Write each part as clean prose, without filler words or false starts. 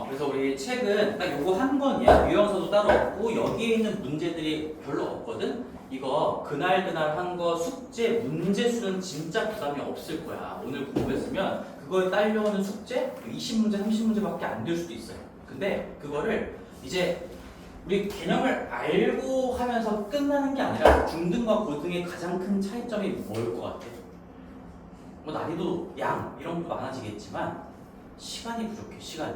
그래서 우리 책은 딱 요거 한 권이야. 유형서도 따로 없고 여기에 있는 문제들이 별로 없거든. 이거 그날 한 거 숙제 문제 수는 진짜 부담이 없을 거야. 오늘 공부했으면 그거에 딸려오는 숙제 20문제, 30문제밖에 안 될 수도 있어요. 근데 그거를 이제 우리 개념을 알고 하면서 끝나는 게 아니라 중등과 고등의 가장 큰 차이점이 뭘 것 같아? 뭐 난이도 양 이런 것도 많아지겠지만 시간이 부족해. 시간이.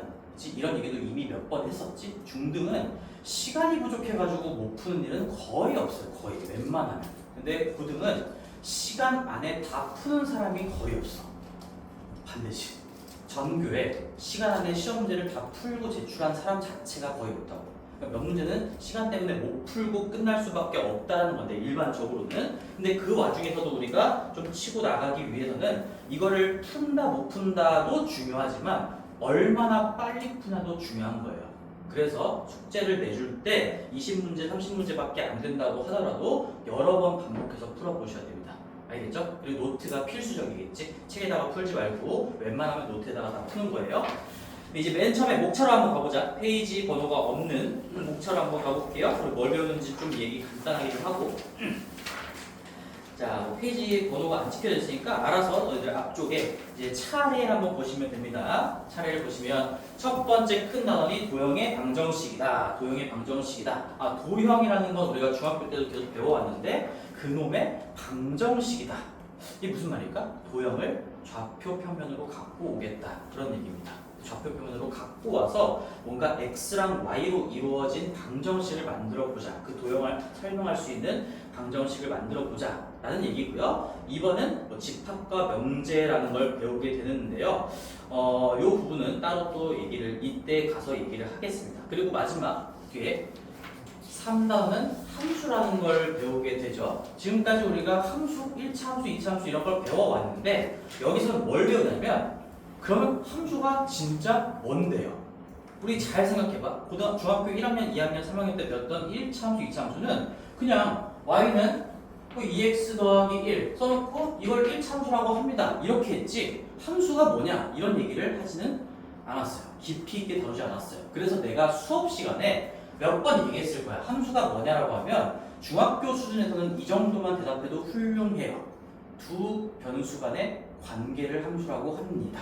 이런 얘기도 이미 몇 번 했었지. 중등은 시간이 부족해가지고 못 푸는 일은 거의 없어요. 거의 웬만하면. 근데 고등은 시간 안에 다 푸는 사람이 거의 없어. 반드시 전교에 시간 안에 시험 문제를 다 풀고 제출한 사람 자체가 거의 없다고. 그러니까 몇 문제는 시간 때문에 못 풀고 끝날 수밖에 없다는 건데 일반적으로는. 근데 그 와중에서도 우리가 좀 치고 나가기 위해서는 이거를 푼다 못 푼다도 중요하지만 얼마나 빨리 푸나도 중요한 거예요. 그래서 숙제를 내줄 때 20문제, 30문제밖에 안 된다고 하더라도 여러 번 반복해서 풀어보셔야 됩니다. 알겠죠? 그리고 노트가 필수적이겠지? 책에다가 풀지 말고 웬만하면 노트에다가 다 푸는 거예요. 이제 맨 처음에 목차로 한번 가보자. 페이지 번호가 없는 목차로 한번 가볼게요. 그리고 뭘 배우는지 좀 얘기 간단하게 좀 하고. 자, 페이지 번호가 안 찍혀져 있으니까 알아서 너희들 앞쪽에 이제 차례 한번 보시면 됩니다. 차례를 보시면 첫 번째 큰 단원이 도형의 방정식이다. 도형의 방정식이다. 도형이라는 건 우리가 중학교 때도 계속 배워왔는데 그놈의 방정식이다. 이게 무슨 말일까? 도형을 좌표 평면으로 갖고 오겠다. 그런 얘기입니다. 좌표 평면으로 갖고 와서 뭔가 x랑 y로 이루어진 방정식을 만들어 보자. 그 도형을 설명할 수 있는 방정식을 만들어 보자 라는 얘기고요. 2번은 뭐 집합과 명제라는 걸 배우게 되는데요. 요 부분은 따로 또 얘기를 이때 가서 얘기를 하겠습니다. 그리고 마지막 뒤에 3단은 함수라는 걸 배우게 되죠. 지금까지 우리가 함수, 1차 함수, 2차 함수 이런 걸 배워왔는데 여기서는 뭘 배우냐면 그러면 함수가 진짜 뭔데요? 우리 잘 생각해봐. 중학교 1학년, 2학년, 3학년 때 배웠던 1차 함수, 2차 함수는 그냥 y는 2x 더하기 1 써놓고 이걸 1차 함수라고 합니다. 이렇게 했지 함수가 뭐냐 이런 얘기를 하지는 않았어요. 깊이 있게 다루지 않았어요. 그래서 내가 수업 시간에 몇 번 얘기했을 거야. 함수가 뭐냐라고 하면 중학교 수준에서는 이 정도만 대답해도 훌륭해요. 두 변수 간의 관계를 함수라고 합니다.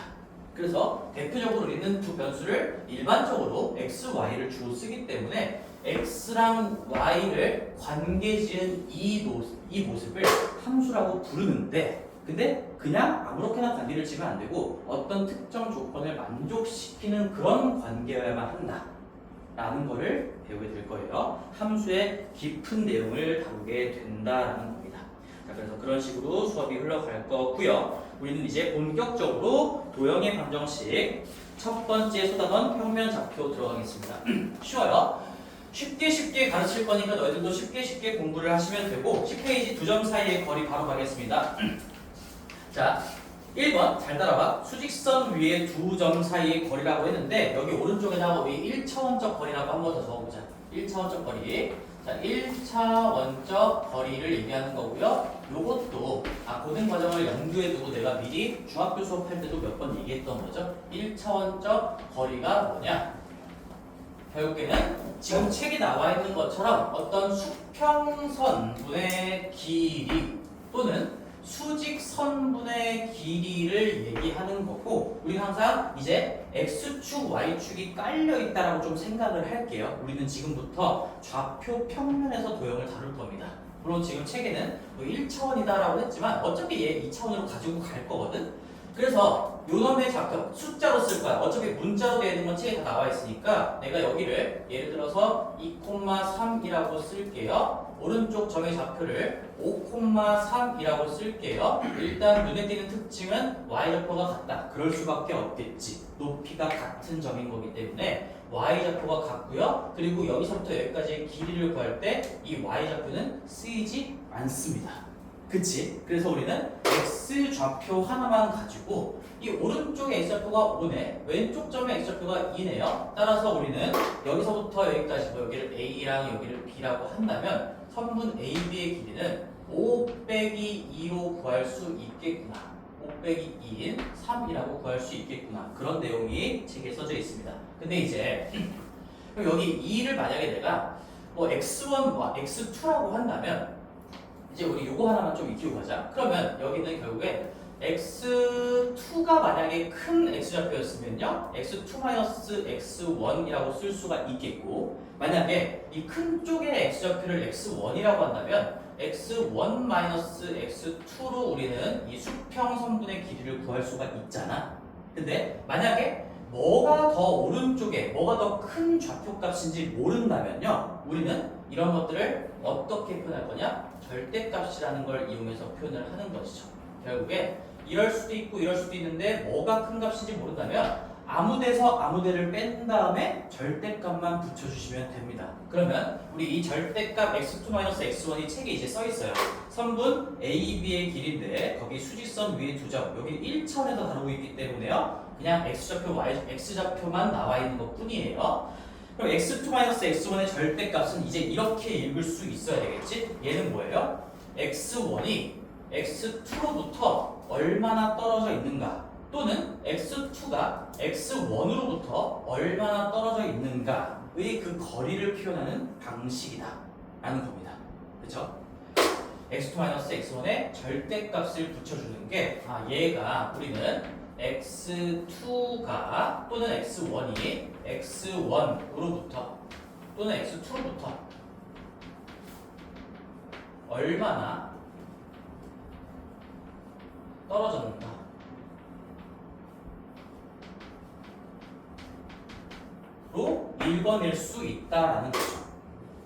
그래서 대표적으로 우리는 두 변수를 일반적으로 x, y를 주로 쓰기 때문에 x랑 y를 관계지은 이 모습을 함수라고 부르는데 근데 그냥 아무렇게나 관계를 지면 안 되고 어떤 특정 조건을 만족시키는 그런 관계여야만 한다 라는 거를 배우게 될 거예요. 함수의 깊은 내용을 다루게 된다라는 겁니다. 자, 그래서 그런 식으로 수업이 흘러갈 거고요. 우리는 이제 본격적으로 도형의 방정식 첫 번째 소단원 평면 좌표 들어가겠습니다. 쉬워요. 쉽게 가르칠 거니까 너희들도 쉽게 공부를 하시면 되고 10페이지 두 점 사이의 거리 바로 가겠습니다. 자, 1번 잘 따라봐. 수직선 위에 두 점 사이의 거리라고 했는데 여기 오른쪽에다가 우리 1차원적 거리라고 한 번 더 적어보자. 1차원적 거리. 자, 1차원적 거리를 얘기하는 거고요. 요것도 고등 과정을 염두에 두고 내가 미리 중학교 수업할 때도 몇 번 얘기했던 거죠. 1차원적 거리가 뭐냐? 결국에는 지금 책에 나와 있는 것처럼 어떤 수평선분의 길이 또는 수직선분의 길이를 얘기하는 거고 우리는 항상 이제 X축, Y축이 깔려있다라고 좀 생각을 할게요. 우리는 지금부터 좌표 평면에서 도형을 다룰 겁니다. 물론 지금 책에는 1차원이다라고 했지만 어차피 얘 2차원으로 가지고 갈 거거든. 그래서 요놈의 좌표 숫자로 쓸 거야. 어차피 문자로 되어 있는 건 책에 다 나와 있으니까 내가 여기를 예를 들어서 2,3이라고 쓸게요. 오른쪽 점의 좌표를 5,3이라고 쓸게요. 일단 눈에 띄는 특징은 y좌표가 같다. 그럴 수밖에 없겠지. 높이가 같은 점인 거기 때문에 y좌표가 같고요. 그리고 여기서부터 여기까지의 길이를 구할 때 이 y좌표는 쓰이지 않습니다. 그치? 그래서 우리는 x좌표 하나만 가지고 이 오른쪽에 x좌표가 5네 왼쪽 점에 x좌표가 2네요. 따라서 우리는 여기서부터 여기까지 여기를 a랑 여기를 b라고 한다면 선분 AB의 길이는 5 빼기 2로 구할 수 있겠구나. 5 0 빼기 2인 3이라고 구할 수 있겠구나. 그런 내용이 책에 써져 있습니다. 근데 이제 여기 2를 만약에 내가 뭐 x1, x2라고 한다면 이제 우리 요거 하나만 좀 익히고 가자. 그러면 여기는 결국에 x2가 만약에 큰 x좌표였으면요 x2-x1이라고 쓸 수가 있겠고, 만약에 이 큰 쪽의 x좌표를 x1이라고 한다면 x1-x2로 우리는 이 수평선분의 길이를 구할 수가 있잖아. 근데 만약에 뭐가 더 오른쪽에 뭐가 더 큰 좌표값인지 모른다면요 우리는 이런 것들을 어떻게 표현할 거냐? 절대값이라는 걸 이용해서 표현을 하는 것이죠. 결국에 이럴 수도 있고 이럴 수도 있는데 뭐가 큰 값인지 모른다면 아무데서 아무데를 뺀 다음에 절대값만 붙여주시면 됩니다. 그러면 우리 이 절대값 x2-x1이 책에 이제 써 있어요. 선분 AB의 길인데 거기 수직선 위에 두 점, 여기 1차원에서 다루고 있기 때문에요. 그냥 x좌표, x좌표만 나와 있는 것 뿐이에요. 그럼 x2-x1의 절대값은 이제 이렇게 읽을 수 있어야 되겠지? 얘는 뭐예요? x1이 x2로부터 얼마나 떨어져 있는가, 또는 x2가 x1으로부터 얼마나 떨어져 있는가의 그 거리를 표현하는 방식이다 라는 겁니다. 그렇죠? x2-x1의 절대값을 붙여주는 게 얘가 우리는 x2가 또는 x1이 x1으로부터 또는 x2로부터 얼마나 떨어졌는가 로 읽어낼 수 있다라는 거죠.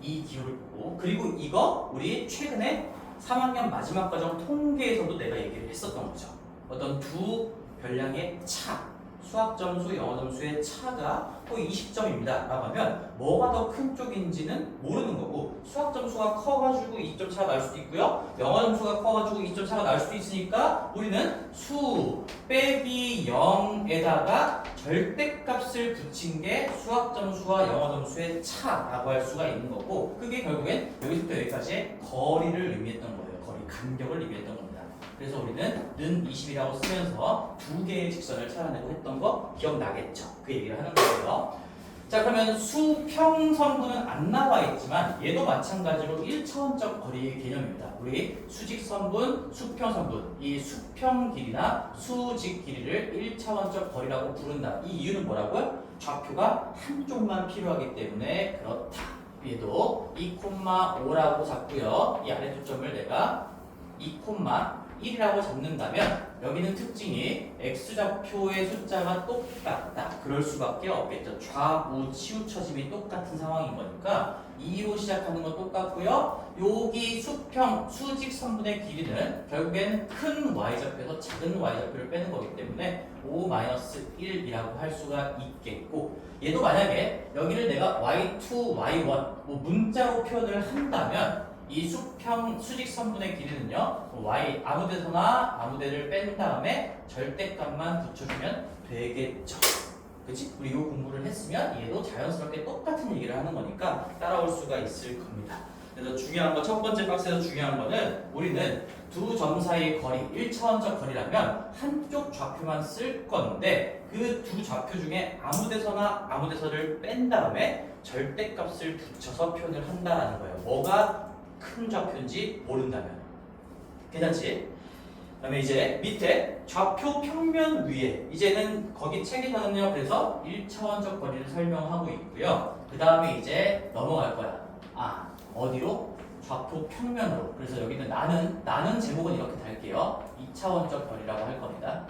이 기호를 보고. 그리고 이거 우리 최근에 3학년 마지막 과정 통계에서도 내가 얘기를 했었던 거죠. 어떤 두 별량의 차, 수학 점수, 영어 점수의 차가 20점입니다 라고 하면 뭐가 더 큰 쪽인지는 모르는 거고, 수학 점수가 커가지고 2점 차가 날 수도 있고요, 영어 점수가 커가지고 2점 차가 날 수도 있으니까 우리는 수 빼기 0에다가 절대값을 붙인 게 수학 점수와 영어 점수의 차라고 할 수가 있는 거고, 그게 결국엔 여기서부터 여기까지의 거리를 의미했던 거예요. 거리, 간격을 의미했던 겁니다. 그래서 우리는 는 20이라고 쓰면서 두 개의 직선을 찾아내고 했던 거 기억나겠죠? 그 얘기를 하는 거예요. 자, 그러면 수평선분은 안 나와 있지만 얘도 마찬가지로 1차원적 거리의 개념입니다. 우리 수직선분, 수평선분, 이 수평 길이나 수직 길이를 1차원적 거리라고 부른다. 이 이유는 뭐라고요? 좌표가 한쪽만 필요하기 때문에 그렇다. 얘도 2,5라고 잡고요. 이 아래 두 점을 내가 2,1이라고 잡는다면 여기는 특징이 x좌표의 숫자가 똑같다. 그럴 수밖에 없겠죠. 좌우 치우쳐짐이 똑같은 상황인 거니까 2로 시작하는 건 똑같고요. 여기 수평, 수직선분의 길이는 결국엔 큰 y좌표에서 작은 y좌표를 빼는 거기 때문에 5-1이라고 할 수가 있겠고, 얘도 만약에 여기를 내가 y2, y1 뭐 문자로 표현을 한다면 이 수평 수직선분의 길이는요 y 아무데서나 아무데를 뺀 다음에 절대값만 붙여주면 되겠죠. 그치? 우리 이 공부를 했으면 얘도 자연스럽게 똑같은 얘기를 하는 거니까 따라올 수가 있을 겁니다. 그래서 중요한 거, 첫 번째 박스에서 중요한 거는 우리는 두 점 사이의 거리, 1차원적 거리라면 한쪽 좌표만 쓸 건데 그 두 좌표 중에 아무데서나 아무데서를 뺀 다음에 절대값을 붙여서 표현을 한다라는 거예요. 뭐가 큰 좌표인지 모른다면. 괜찮지? 그 다음에 이제 밑에 좌표 평면 위에, 이제는 거기 책에서는요 그래서 1차원적 거리를 설명하고 있고요. 그 다음에 이제 넘어갈 거야. 어디로? 좌표 평면으로. 그래서 여기는 나는 제목은 이렇게 달게요. 2차원적 거리라고 할 겁니다.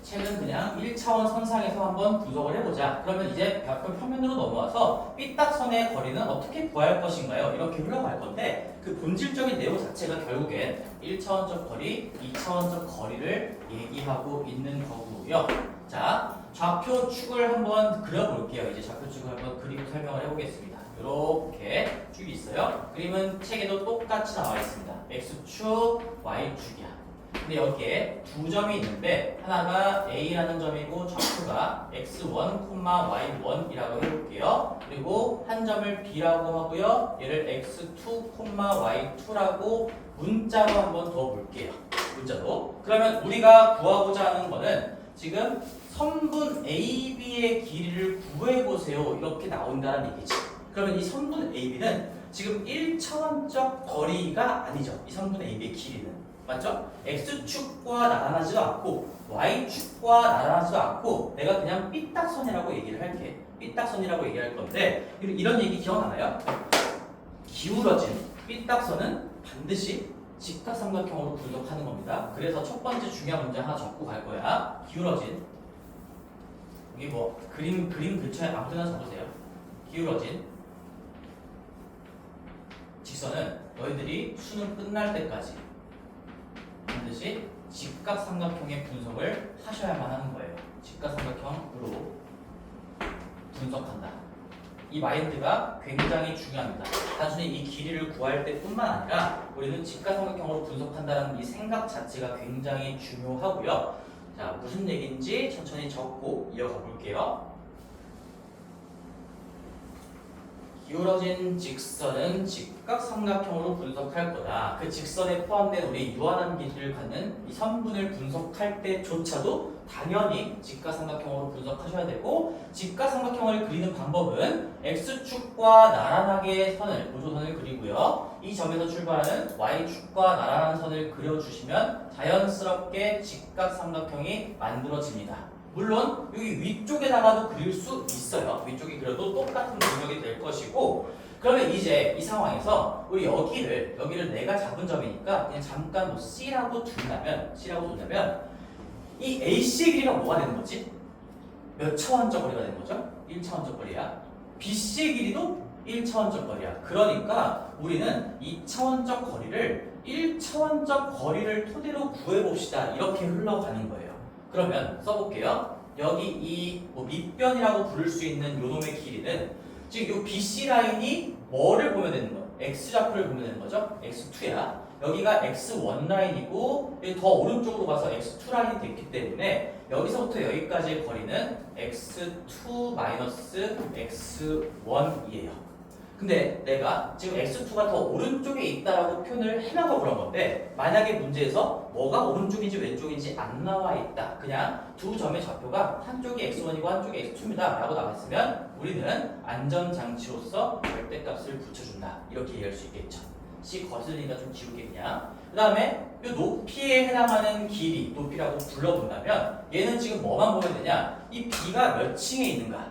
책은 그냥 1차원 선상에서 한번 분석을 해보자. 그러면 이제 좌표 평면으로 넘어와서 삐딱선의 거리는 어떻게 구할 것인가요? 이렇게 흘러갈 건데 그 본질적인 내용 자체가 결국엔 1차원적 거리, 2차원적 거리를 얘기하고 있는 거고요. 자, 좌표축을 한번 그려볼게요. 이제 좌표축을 한번 그리고 설명을 해보겠습니다. 이렇게 축이 있어요. 그림은 책에도 똑같이 나와 있습니다. X축, Y축이야. 근데 여기에 두 점이 있는데 하나가 A라는 점이고 좌표가 x1, y1이라고 해볼게요. 그리고 한 점을 B라고 하고요. 얘를 x2, y2라고 문자로 한번 더 볼게요. 문자로. 그러면 우리가 구하고자 하는 거는 지금 선분 AB의 길이를 구해보세요. 이렇게 나온다는 얘기지. 그러면 이 선분 AB는 지금 1차원적 거리가 아니죠. 이 선분 AB의 길이는. 맞죠? X축과 나란하지도 않고 Y축과 나란하지도 않고 내가 그냥 삐딱선이라고 얘기를 할게. 삐딱선이라고 얘기할 건데 이런 얘기 기억나나요? 기울어진 삐딱선은 반드시 직각삼각형으로 분석하는 겁니다. 그래서 첫 번째 중요한 문제 하나 적고 갈 거야. 기울어진 여기 뭐 그림 근처에 아무 데나 적으세요. 기울어진 직선은 너희들이 수능 끝날 때까지 반드시 직각삼각형의 분석을 하셔야만 하는 거예요. 직각삼각형으로 분석한다. 이 마인드가 굉장히 중요합니다. 단순히 이 길이를 구할 때뿐만 아니라 우리는 직각삼각형으로 분석한다는 이 생각 자체가 굉장히 중요하고요. 자, 무슨 얘기인지 천천히 적고 이어가 볼게요. 기울어진 직선은 직각삼각형으로 분석할 거다. 그 직선에 포함된 우리 유한한 길이를 갖는 이 선분을 분석할 때조차도 당연히 직각삼각형으로 분석하셔야 되고, 직각삼각형을 그리는 방법은 X축과 나란하게 선을, 보조선을 그리고요. 이 점에서 출발하는 Y축과 나란한 선을 그려주시면 자연스럽게 직각삼각형이 만들어집니다. 물론 여기 위쪽에다가도 그릴 수 있어요. 위쪽에 그려도 똑같은 분석이 될 것이고, 그러면 이제 이 상황에서 우리 여기를 내가 잡은 점이니까 그냥 잠깐 뭐 C라고 둔다면 이 AC의 길이가 뭐가 되는 거지? 몇 차원적 거리가 되는 거죠? 1차원적 거리야. BC의 길이도 1차원적 거리야. 그러니까 우리는 2차원적 거리를 1차원적 거리를 토대로 구해봅시다. 이렇게 흘러가는 거예요. 그러면 써볼게요. 여기 이 뭐 밑변이라고 부를 수 있는 요놈의 길이는 지금 이 BC 라인이 뭐를 보면 되는 거예요? X좌표를 보면 되는 거죠? X2야. 여기가 X1 라인이고 더 오른쪽으로 가서 X2 라인이 됐기 때문에 여기서부터 여기까지의 거리는 X2 X1이에요. 근데 내가 지금 X2가 더 오른쪽에 있다라고 표현을 해놔서 그런 건데, 만약에 문제에서 뭐가 오른쪽인지 왼쪽인지 안 나와 있다, 그냥 두 점의 좌표가 한쪽이 X1이고 한쪽이 X2입니다 라고 나왔으면 우리는 안전장치로서 절대값을 붙여준다, 이렇게 얘기할 수 있겠죠. C 거슬리니까 좀 지울게 그냥. 그 다음에 이 높이에 해당하는 길이, 높이라고 불러본다면 얘는 지금 뭐만 보면 되냐, 이 B가 몇 층에 있는가,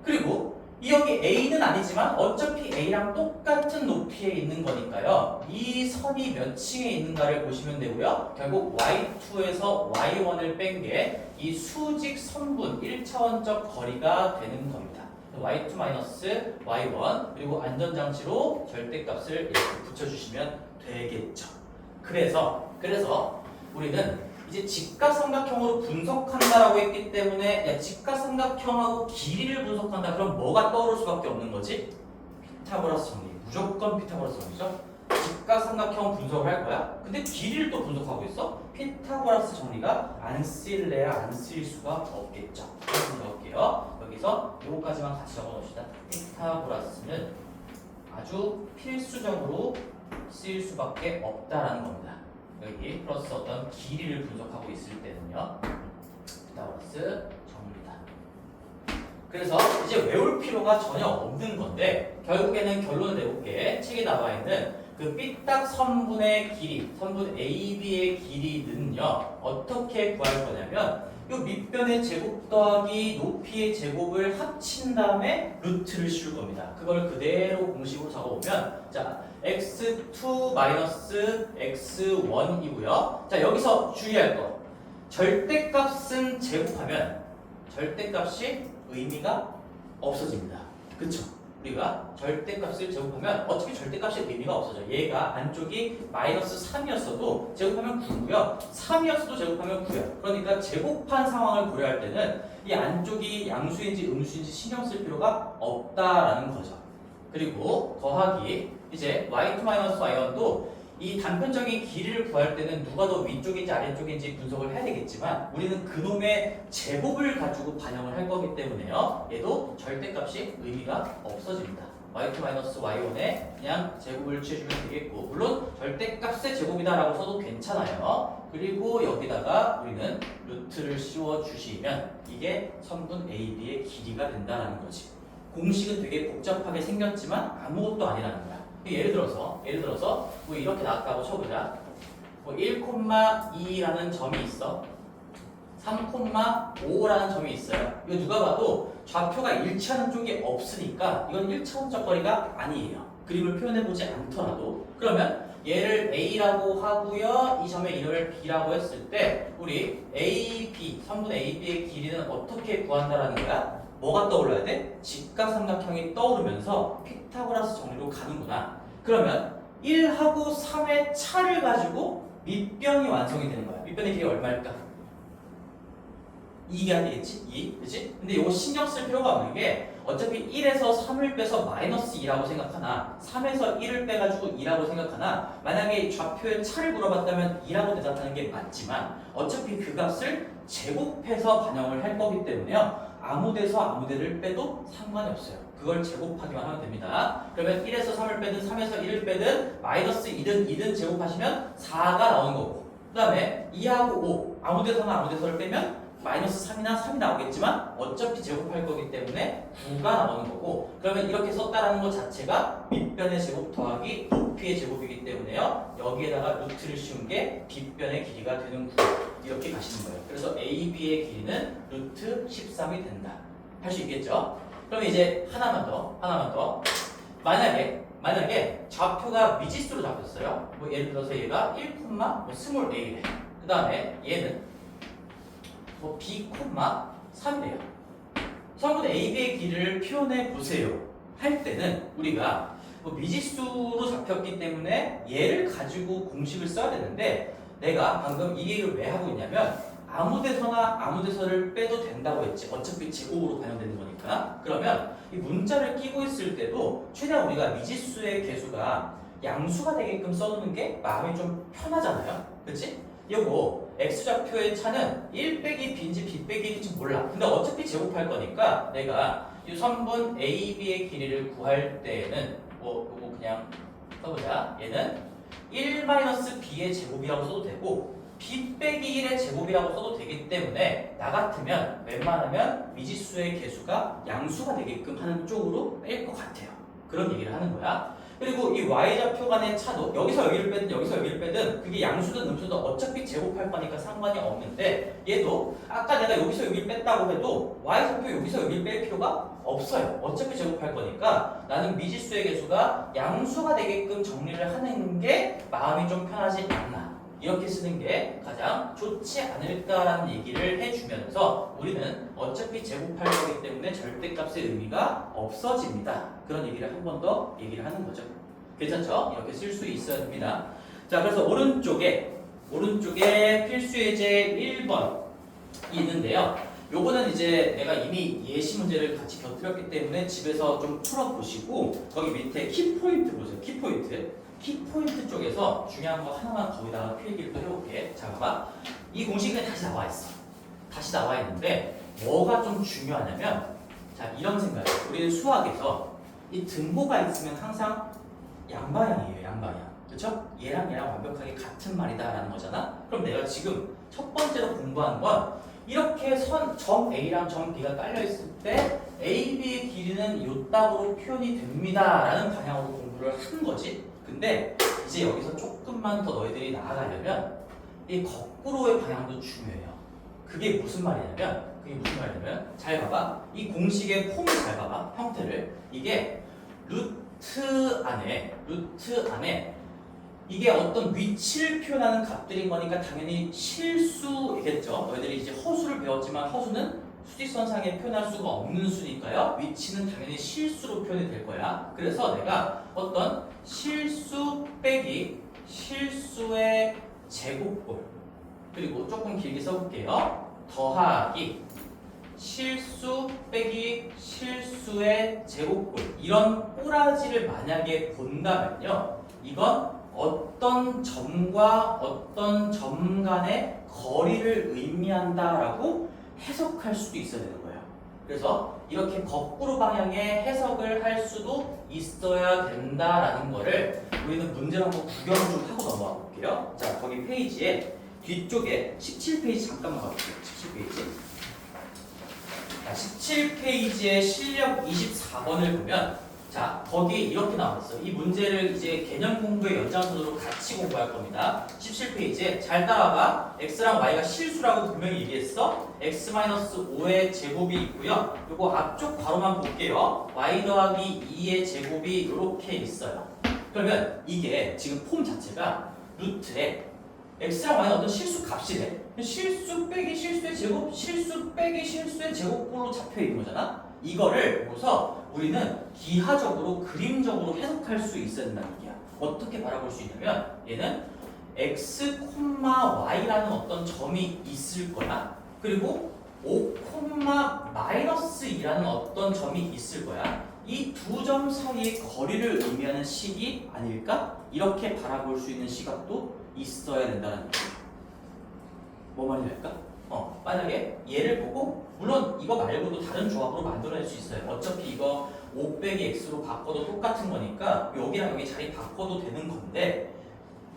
그리고 이 여기 A는 아니지만 어차피 A랑 똑같은 높이에 있는 거니까요. 이 선이 몇 층에 있는가를 보시면 되고요. 결국 Y2에서 Y1을 뺀 게 이 수직 선분 1차원적 거리가 되는 겁니다. Y2 마이너스 Y1, 그리고 안전장치로 절대값을 이렇게 붙여주시면 되겠죠. 그래서 우리는 이제 직각삼각형으로 분석한다라고 했기 때문에, 직각삼각형하고 길이를 분석한다, 그럼 뭐가 떠오를 수밖에 없는 거지? 피타고라스 정리. 무조건 피타고라스 정리죠. 직각삼각형 분석을 할 거야. 근데 길이를 또 분석하고 있어? 피타고라스 정리가 안 쓰일래야 안 쓰일 수가 없겠죠. 그래서 넣을게요. 여기서 요거까지만 같이 적어놓읍시다. 피타고라스는 아주 필수적으로 쓰일 수밖에 없다라는 겁니다. 여기 플러스 어떤 길이를 분석하고 있을 때는요. 피타고라스 정리다. 그래서 이제 외울 필요가 전혀 없는 건데, 결국에는 결론을 내볼게. 책에 나와 있는 그 삐딱 선분의 길이, 선분 AB의 길이는요, 어떻게 구할 거냐면 이 밑변의 제곱 더하기 높이의 제곱을 합친 다음에 루트를 씌울 겁니다. 그걸 그대로 공식으로 적어보면, 자, x2 마이너스 x1이고요. 자, 여기서 주의할 거, 절대값은 제곱하면 절대값이 의미가 없어집니다. 그쵸? 우리가 절대값을 제곱하면 어차피 절대값이 의미가 없어져. 얘가 안쪽이 마이너스 3이었어도 제곱하면 9고요. 3이었어도 제곱하면 9야. 그러니까 제곱한 상황을 고려할 때는 이 안쪽이 양수인지 음수인지 신경 쓸 필요가 없다라는 거죠. 그리고 더하기 이제 y2-y1도 이 단편적인 길이를 구할 때는 누가 더 위쪽인지 아래쪽인지 분석을 해야 되겠지만, 우리는 그놈의 제곱을 가지고 반영을 할 거기 때문에요. 얘도 절대값이 의미가 없어집니다. y2 마이너스 y1의 그냥 제곱을 취해주면 되겠고, 물론 절대값의 제곱이다라고 써도 괜찮아요. 그리고 여기다가 우리는 루트를 씌워주시면 이게 선분 AB의 길이가 된다는 거지. 공식은 되게 복잡하게 생겼지만 아무것도 아니라는 거야. 예를 들어서 뭐 이렇게 나왔다고 쳐보자. 뭐 1,2라는 점이 있어. 3,5라는 점이 있어요. 이거 누가 봐도 좌표가 일치하는 쪽이 없으니까 이건 1차원적 거리가 아니에요. 그림을 표현해보지 않더라도. 그러면 얘를 A라고 하고요. 이 점의 이름을 B라고 했을 때 우리 AB, 선분 AB의 길이는 어떻게 구한다라는 거야? 뭐가 떠올라야 돼? 직각삼각형이 떠오르면서 피타고라스 정리로 가는구나. 그러면 1하고 3의 차를 가지고 밑변이 완성이 되는 거야. 밑변의 길이가 얼마일까? 2가 되겠지? 2, 그치? 근데 이거 신경 쓸 필요가 없는 게 어차피 1에서 3을 빼서 마이너스 2라고 생각하나 3에서 1을 빼가지고 2라고 생각하나 만약에 좌표의 차를 물어봤다면 2라고 대답하는 게 맞지만 어차피 그 값을 제곱해서 반영을 할 거기 때문에요. 아무데서 아무데를 빼도 상관이 없어요. 그걸 제곱하기만 하면 됩니다. 그러면 1에서 3을 빼든 3에서 1을 빼든 마이너스 2든 2든 제곱하시면 4가 나오는 거고, 그 다음에 2하고 5 아무데서나 아무데서를 빼면 마이너스 3이나 3이 나오겠지만 어차피 제곱할 거기 때문에 9가 나오는 거고, 그러면 이렇게 썼다라는 것 자체가 밑변의 제곱 더하기 높이의 제곱이기 때문에요. 여기에다가 루트를 씌운 게 뒷변의 길이가 되는 구조, 이렇게 가시는 거예요. 그래서 AB의 길이는 루트 13이 된다. 할 수 있겠죠? 그럼 이제 하나만 더. 만약에 좌표가 미지수로 잡혔어요. 뭐 예를 들어서 얘가 1, 스몰 a래. 그 다음에 얘는 뭐 b, 3이래요. 선분 AB의 길이를 표현해 보세요. 할 때는 우리가 뭐 미지수로 잡혔기 때문에 얘를 가지고 공식을 써야 되는데 내가 방금 이 얘기를 왜 하고 있냐면 아무데서나 아무데서를 빼도 된다고 했지. 어차피 제곱으로 반영되는 거니까. 그러면 이 문자를 끼고 있을 때도 최대한 우리가 미지수의 개수가 양수가 되게끔 써놓는 게 마음이 좀 편하잖아요. 그치? 요거 x좌표의 차는 1 빼기 b인지 b 빼기 1인지 몰라. 근데 어차피 제곱할 거니까 내가 이 선분 AB의 길이를 구할 때에는 뭐 요거 그냥 써보자. 얘는 1-b의 제곱이라고 써도 되고 b 빼기 1의 제곱이라고 써도 되기 때문에 나 같으면 웬만하면 미지수의 개수가 양수가 되게끔 하는 쪽으로 뺄 것 같아요. 그런 얘기를 하는 거야. 그리고 이 y좌표 간의 차도 여기서 여기를 빼든 여기서 여기를 빼든 그게 양수든 음수든 어차피 제곱할 거니까 상관이 없는데 얘도 아까 내가 여기서 여기를 뺐다고 해도 y좌표 여기서 여기를 뺄 필요가 없어요. 어차피 제곱할 거니까 나는 미지수의 개수가 양수가 되게끔 정리를 하는 게 마음이 좀 편하지 않나, 이렇게 쓰는 게 가장 좋지 않을까라는 얘기를 해주면서 우리는 어차피 제곱할 거기 때문에 절대값의 의미가 없어집니다. 그런 얘기를 한 번 더 얘기를 하는 거죠. 괜찮죠? 이렇게 쓸 수 있어야 됩니다. 자, 그래서 오른쪽에 필수 예제 1번이 있는데요. 요거는 이제 내가 이미 예시 문제를 같이 곁들였기 때문에 집에서 좀 풀어보시고 거기 밑에 키포인트 보세요. 키포인트 쪽에서 중요한 거 하나만 거기다가 필기를 또 해볼게. 자, 봐봐. 이 공식은 다시 나와 있어. 다시 나와 있는데 뭐가 좀 중요하냐면, 자, 이런 생각이에요. 우리는 수학에서 이 등호가 있으면 항상 양방향이에요. 양방향. 그렇죠? 얘랑 완벽하게 같은 말이다라는 거잖아. 그럼 내가 지금 첫 번째로 공부한 건 이렇게 점 A랑 점 B가 깔려 있을 때 AB의 길이는 요따구로 표현이 됩니다라는 방향으로 공부를 한 거지. 근데 이제 여기서 조금만 더 너희들이 나아가려면 이 거꾸로의 방향도 중요해요. 그게 무슨 말이냐면 잘 봐봐. 이 공식의 폼을 잘 봐봐. 형태를. 이게 루트 안에 이게 어떤 위치를 표현하는 값들인 거니까 당연히 실수이겠죠. 너희들이 이제 허수를 배웠지만 허수는 수직선상에 표현할 수가 없는 수니까요. 위치는 당연히 실수로 표현이 될 거야. 그래서 내가 어떤 실수 빼기 실수의 제곱꼴, 그리고 조금 길게 써볼게요. 더하기 실수 빼기 실수의 제곱꼴, 이런 꼬라지를 만약에 본다면요, 이건 어떤 점과 어떤 점 간의 거리를 의미한다라고 해석할 수도 있어야 되는 거예요. 그래서 이렇게 거꾸로 방향의 해석을 할 수도 있어야 된다라는 거를 우리는 문제를 한번 구경 좀 하고 넘어가 볼게요. 자, 거기 페이지에 뒤쪽에 17페이지 잠깐만 가볼게요. 17페이지. 자, 17페이지의 실력 24번을 보면 자, 거기에 이렇게 나왔어요. 이 문제를 이제 개념 공부의 연장선으로 같이 공부할 겁니다. 17페이지에 잘 따라봐. x랑 y가 실수라고 분명히 얘기했어. x-5의 제곱이 있고요. 요거 앞쪽 괄호만 볼게요. y 더하기 2의 제곱이 이렇게 있어요. 그러면 이게 지금 폼 자체가 루트에 x랑 y는 어떤 실수 값이래. 실수 빼기 실수의 제곱, 실수 빼기 실수의 제곱꼴로 잡혀 있는 거잖아. 이거를 보고서 우리는 기하적으로 그림적으로 해석할 수 있어야 된다는 얘기야. 어떻게 바라볼 수 있냐면 얘는 x, y라는 어떤 점이 있을 거야. 그리고 5, 마이너스 2라는 어떤 점이 있을 거야. 이 두 점 사이의 거리를 의미하는 식이 아닐까? 이렇게 바라볼 수 있는 시각도 있어야 된다는 얘기야. 뭐 말이랄까? 만약에 얘를 보고 물론 이거 말고도 다른 조합으로 만들어낼 수 있어요. 어차피 이거 5 빼기 x로 바꿔도 똑같은 거니까 여기랑 여기 자리 바꿔도 되는 건데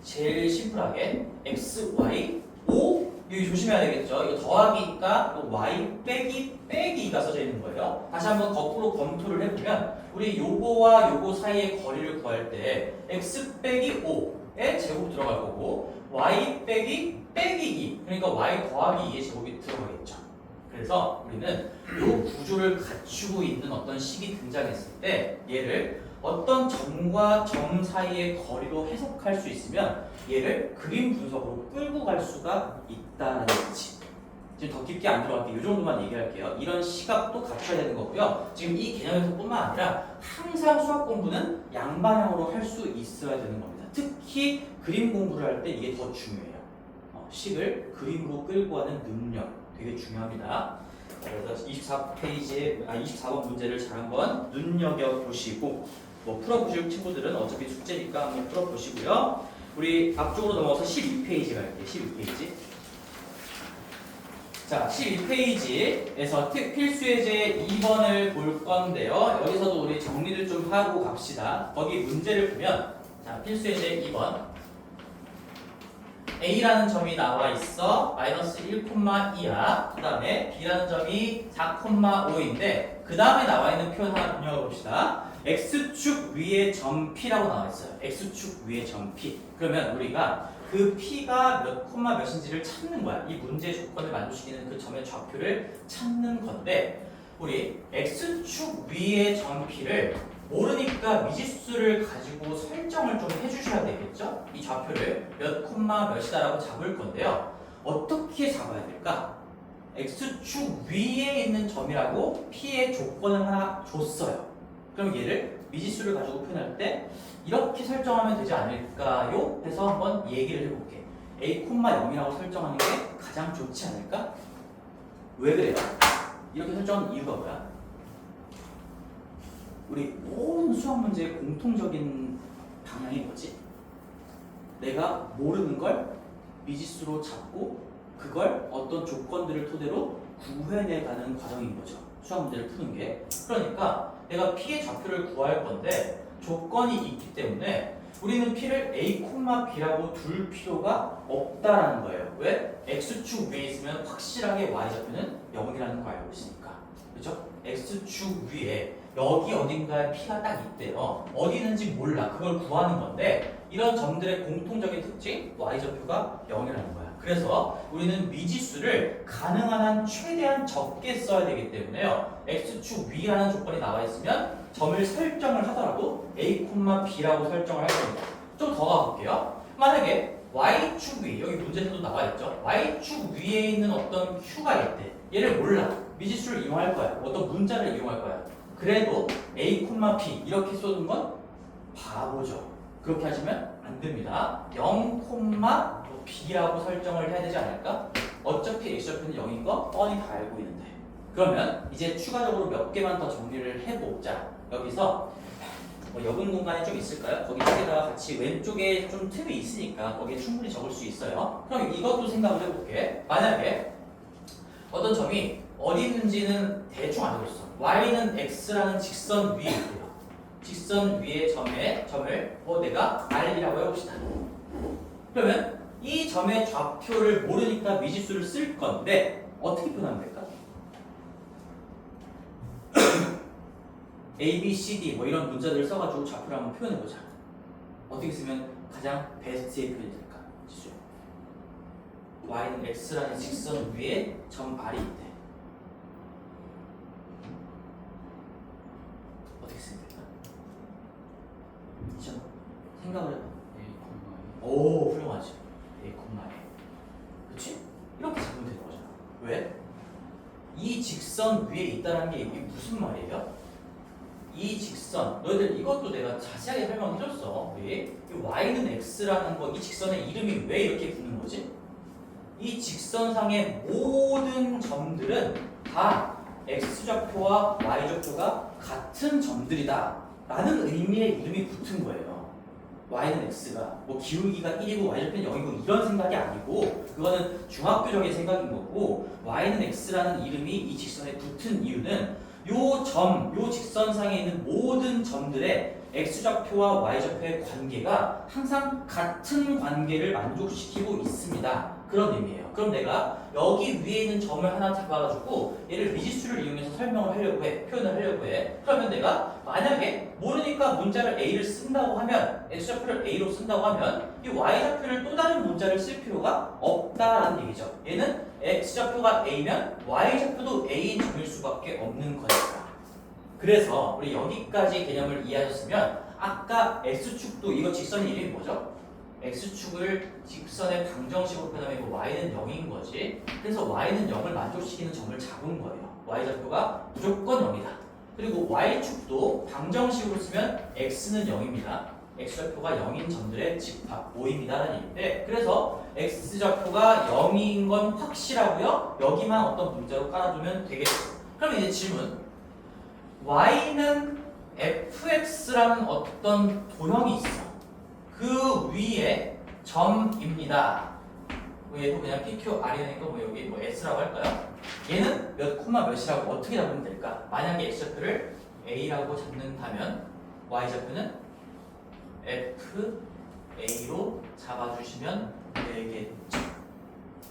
제일 심플하게 x, y, 5 여기 조심해야 되겠죠. 이거 더하기니까 y 빼기 빼기가 써져 있는 거예요. 다시 한번 거꾸로 검토를 해보면 우리 요거와 요거 사이의 거리를 구할 때 x 빼기 5의 제곱 들어갈 거고 y 빼기 빼기 2 그러니까 y 더하기 2의 제곱이 들어가겠죠. 그래서 우리는 이 구조를 갖추고 있는 어떤 식이 등장했을 때 얘를 어떤 점과 점 사이의 거리로 해석할 수 있으면 얘를 그림 분석으로 끌고 갈 수가 있다는 거지. 지금 더 깊게 안 들어갈게요. 이 정도만 얘기할게요. 이런 시각도 갖춰야 되는 거고요. 지금 이 개념에서뿐만 아니라 항상 수학 공부는 양방향으로 할 수 있어야 되는 겁니다. 특히 그림 공부를 할 때 이게 더 중요해요. 식을 그림으로 끌고 가는 능력 되게 중요합니다. 그래서 24번 문제를 잘 한번 눈여겨 보시고 뭐 풀어보실 친구들은 어차피 숙제니까 한번 풀어보시고요. 우리 앞쪽으로 넘어가서 12페이지 갈게요. 12페이지. 자, 12페이지에서 필수예제 2번을 볼 건데요. 여기서도 우리 정리를 좀 하고 갑시다. 거기 문제를 보면 자, 필수예제 2번 A라는 점이 나와 있어. 마이너스 1,2야. 그 다음에 B라는 점이 4,5인데 그 다음에 나와 있는 표현 하나 분명해 봅시다. X축 위에 점 P라고 나와 있어요. X축 위에 점 P. 그러면 우리가 그 P가 몇 콤마 몇인지를 찾는 거야. 이 문제 조건을 만족시키는 그 점의 좌표를 찾는 건데 우리 X축 위에 점 P를 모르니까 미지수를 가지고 설정을 좀 해주셔야 되겠죠? 이 좌표를 몇 콤마 몇이다라고 잡을 건데요. 어떻게 잡아야 될까? X축 위에 있는 점이라고 P의 조건을 하나 줬어요. 그럼 얘를 미지수를 가지고 표현할 때 이렇게 설정하면 되지 않을까요? 해서 한번 얘기를 해볼게. A,0이라고 설정하는 게 가장 좋지 않을까? 왜 그래요? 이렇게 설정하는 이유가 뭐야? 우리 모든 수학 문제의 공통적인 방향이 뭐지? 내가 모르는 걸 미지수로 잡고 그걸 어떤 조건들을 토대로 구해내가는 과정인 거죠. 수학 문제를 푸는 게. 그러니까 내가 P의 좌표를 구할 건데 조건이 있기 때문에 우리는 P를 A, B라고 둘 필요가 없다라는 거예요. 왜? X축 위에 있으면 확실하게 Y좌표는 0이라는 거 알고 있으니까. 그렇죠? X축 위에 여기 어딘가에 P가 딱 있대요. 어디 있는지 몰라. 그걸 구하는 건데 이런 점들의 공통적인 특징 Y좌표가 0이라는 거야. 그래서 우리는 미지수를 가능한 한 최대한 적게 써야 되기 때문에요. X축 위라는 조건이 나와 있으면 점을 설정을 하더라도 A, B라고 설정을 할 겁니다. 좀 더 가볼게요. 만약에 Y축 위, 여기 문제에서도 나와 있죠. Y축 위에 있는 어떤 Q가 있대. 얘를 몰라. 미지수를 이용할 거야. 어떤 문자를 이용할 거야. 그래도 A, P 이렇게 쏘는 건 바보죠. 그렇게 하시면 안 됩니다. 0, B라고 설정을 해야 되지 않을까? 어차피 X좌표는 0인 거 뻔히 다 알고 있는데. 그러면 이제 추가적으로 몇 개만 더 정리를 해보자. 여기서 뭐 여분 공간이 좀 있을까요? 거기 쪽에다가 같이 왼쪽에 좀 틈이 있으니까 거기에 충분히 적을 수 있어요. 그럼 이것도 생각을 해볼게. 만약에 어떤 점이 어디 있는지는 대충 알고 있어. y는 x라는 직선 위에 있고요. 직선 위의 점을 내가 r이라고 해봅시다. 그러면 이 점의 좌표를 모르니까 미지수를 쓸 건데 어떻게 표현하면 될까? A, B, C, D 뭐 이런 문자들을 써가지고 좌표를 한번 표현해보자. 어떻게 쓰면 가장 베스트의 표현이 될까? 지수야. y는 x라는 직선 위에 점 r이 있대. 어떻게 쓰면 될까? 이 생각을 해봐. 오, 훌륭하지. A, A. 그렇지? 이렇게 잡으면 되는 거잖아. 왜? 이 직선 위에 있다는 게 이게 무슨 말이에요? 이 직선, 너희들 이것도 내가 자세하게 설명해줬어. 이 y는 x라는 거, 이 직선의 이름이 왜 이렇게 붙는 거지? 이 직선상의 모든 점들은 다 x좌표와 y좌표가 같은 점들이다 라는 의미의 이름이 붙은 거예요. y는 x가 뭐 기울기가 1이고 y좌표는 0이고 이런 생각이 아니고 그거는 중학교적인 생각인 거고 y는 x라는 이름이 이 직선에 붙은 이유는 요 직선상에 있는 모든 점들의 x좌표와 y좌표의 관계가 항상 같은 관계를 만족시키고 있습니다. 그런 의미예요. 그럼 내가 여기 위에 있는 점을 하나 잡아가지고 얘를 미지수를 이용해서 설명을 하려고 해. 표현을 하려고 해. 그러면 내가 만약에 모르니까 문자를 A를 쓴다고 하면 x좌표를 A로 쓴다고 하면 이 y좌표를 또 다른 문자를 쓸 필요가 없다라는 얘기죠. 얘는 x좌표가 A면 y좌표도 A인 점일 수밖에 없는 거니까. 그래서 우리 여기까지 개념을 이해하셨으면 아까 x축도 이거 직선 이름이 뭐죠? x축을 직선의 방정식으로 표현하면 이거 y는 0인 거지. 그래서 y는 0을 만족시키는 점을 잡은 거예요. y좌표가 무조건 0이다. 그리고 y축도 방정식으로 쓰면 x는 0입니다. x좌표가 0인 점들의 집합 모임이다라는 얘기인데 그래서 x좌표가 0인 건 확실하고요. 여기만 어떤 문자로 깔아두면 되겠죠. 그럼 이제 질문. y는 fx라는 어떤 도형이 있어. 그 위에 점입니다. 얘도 그냥 PQR이니까 뭐 여기 뭐 S라고 할까요? 얘는 몇 코마 몇이라고 어떻게 잡으면 될까? 만약에 X좌표를 A라고 잡는다면 Y좌표는 FA로 잡아주시면 되겠죠.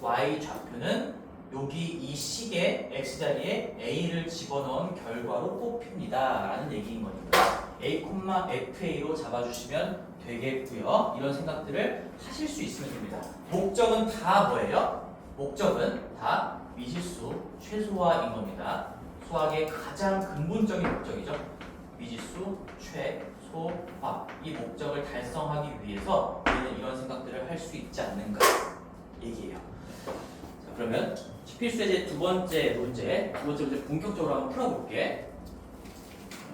Y좌표는 여기 이 식의 X자리에 A를 집어넣은 결과로 뽑힙니다. 라는 얘기인 거니까 A, FA로 잡아주시면 되겠고요. 이런 생각들을 하실 수 있으면 됩니다. 목적은 다 뭐예요? 목적은 다 미지수 최소화인 겁니다. 수학의 가장 근본적인 목적이죠. 미지수 최소화. 이 목적을 달성하기 위해서 우리는 이런 생각들을 할 수 있지 않는가 얘기예요. 자, 그러면 필수의 두 번째 문제 본격적으로 한번 풀어볼게.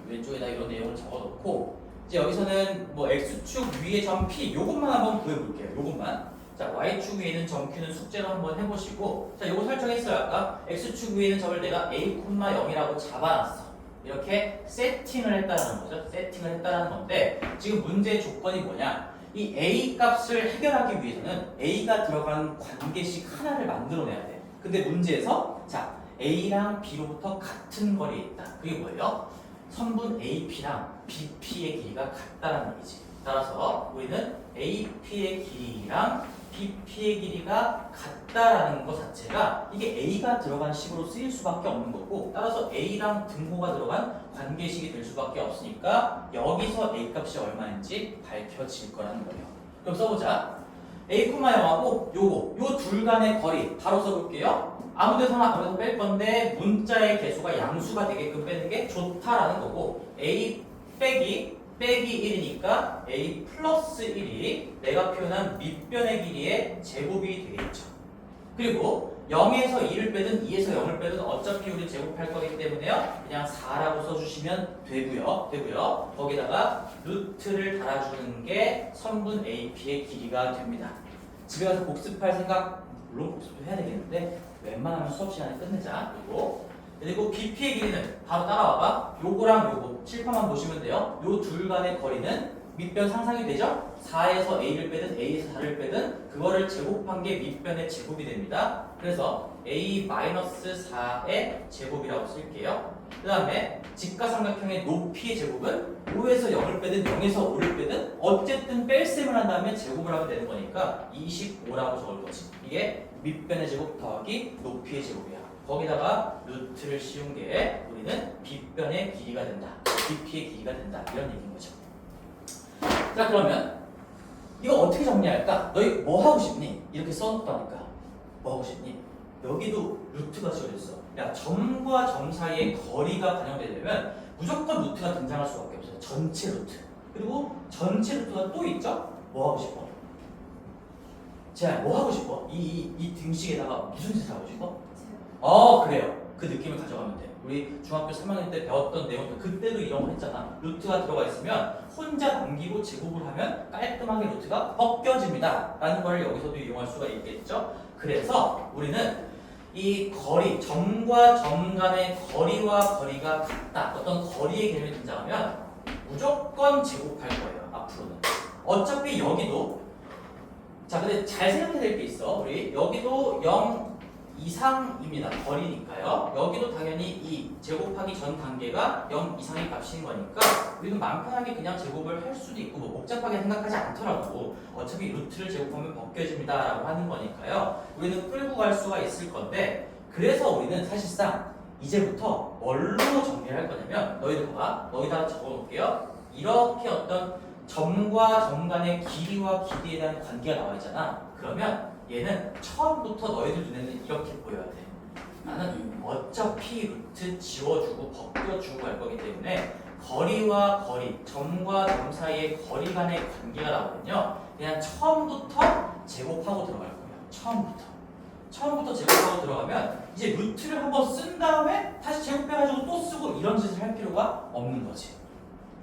왼쪽에다 이런 내용을 적어놓고 이제 여기서는 뭐 x축 위에 점 P 요것만 한번 구해볼게요. 요것만. 자, y축 위에 있는 점 Q는 숙제로 한번 해보시고 자, 요거 설정했어요. 아까 x축 위에 있는 점을 내가 a, 0이라고 잡아놨어. 이렇게 세팅을 했다는 거죠. 세팅을 했다는 건데 지금 문제의 조건이 뭐냐? 이 a 값을 해결하기 위해서는 a가 들어간 관계식 하나를 만들어내야 돼. 근데 문제에서 자, a랑 b로부터 같은 거리에 있다. 그게 뭐예요? 선분 AP랑 BP의 길이가 같다는 얘기지. 따라서 우리는 AP의 길이랑 BP의 길이가 같다라는 것 자체가 이게 A가 들어간 식으로 쓰일 수밖에 없는 거고 따라서 A랑 등호가 들어간 관계식이 될 수밖에 없으니까 여기서 A 값이 얼마인지 밝혀질 거라는 거예요. 그럼 써보자. A, 0하고 요 둘 간의 거리 바로 써볼게요. 아무 데서나 뺄 건데 문자의 개수가 양수가 되게끔 빼는 게 좋다라는 거고 A 빼기 1이니까 A 플러스 1이 내가 표현한 밑변의 길이의 제곱이 되겠죠. 그리고 0에서 2를 빼든 2에서 0을 빼든 어차피 우리 제곱할 거기 때문에요. 그냥 4라고 써주시면 되고요. 거기다가 루트를 달아주는 게 선분 AP의 길이가 됩니다. 집에 가서 복습할 생각 물론 복습도 해야 되겠는데 웬만하면 수업 시간에 끝내자. 그리고 BP의 길이는 바로 따라와봐. 요거랑 요거 칠판만 보시면 돼요. 요 둘 간의 거리는 밑변 상상이 되죠? 4에서 A를 빼든 A에서 4를 빼든 그거를 제곱한 게 밑변의 제곱이 됩니다. 그래서 a-4의 제곱이라고 쓸게요. 그 다음에 직가삼각형의 높이의 제곱은 5에서 0을 빼든 0에서 5를 빼든 어쨌든 뺄셈을 한 다음에 제곱을 하면 되는 거니까 25라고 적을 거지. 이게 밑변의 제곱 더하기 높이의 제곱이야. 거기다가 루트를 씌운 게 우리는 빗변의 길이가 된다. 깊이의 길이가 된다. 이런 얘기인 거죠. 자, 그러면 이거 어떻게 정리할까? 너희 뭐 하고 싶니? 이렇게 써놓다니까 뭐 하고 싶니? 여기도 루트가 지어졌어. 야, 점과 점 사이의 거리가 반영되려면 무조건 루트가 등장할 수밖에 없어요. 전체 루트. 그리고 전체 루트가 또 있죠? 뭐 하고 싶어? 자, 뭐 하고 싶어? 이 등식에다가 무슨 짓을 하고 싶어? 그래요. 그 느낌을 가져가면 돼. 우리 중학교 3학년 때 배웠던 내용도 그때도 이런 거 했잖아. 루트가 들어가 있으면 혼자 넘기고 제곱을 하면 깔끔하게 루트가 벗겨집니다. 라는 걸 여기서도 이용할 수가 있겠죠. 그래서 우리는 이 거리, 점과 점 간의 거리와 거리가 같다. 어떤 거리의 개념이 등장하면 무조건 제곱할 거예요. 앞으로는. 어차피 여기도 자, 근데 잘 생각해야 될 게 있어. 우리 여기도 0 이상입니다. 거리니까요. 여기도 당연히 이 제곱하기 전 단계가 0 이상의 값인 거니까 우리는 마음 편하게 그냥 제곱을 할 수도 있고 뭐 복잡하게 생각하지 않더라도 어차피 루트를 제곱하면 벗겨집니다 라고 하는 거니까요. 우리는 끌고 갈 수가 있을 건데 그래서 우리는 사실상 이제부터 뭘로 정리를 할 거냐면 너희들 봐봐. 너희다 적어 놓을게요. 이렇게 어떤 점과 점 간의 길이와 길이에 대한 관계가 나와 있잖아. 그러면 얘는 처음부터 너희들 눈에는 이렇게 보여야 돼. 나는 어차피 루트 지워주고 벗겨주고 할 거기 때문에 거리와 거리, 점과 점 사이의 거리 간의 관계가 나오면요. 그냥 처음부터 제곱하고 들어갈 거예요. 처음부터 제곱하고 들어가면 이제 루트를 한번 쓴 다음에 다시 제곱해가지고 또 쓰고 이런 짓을 할 필요가 없는 거지.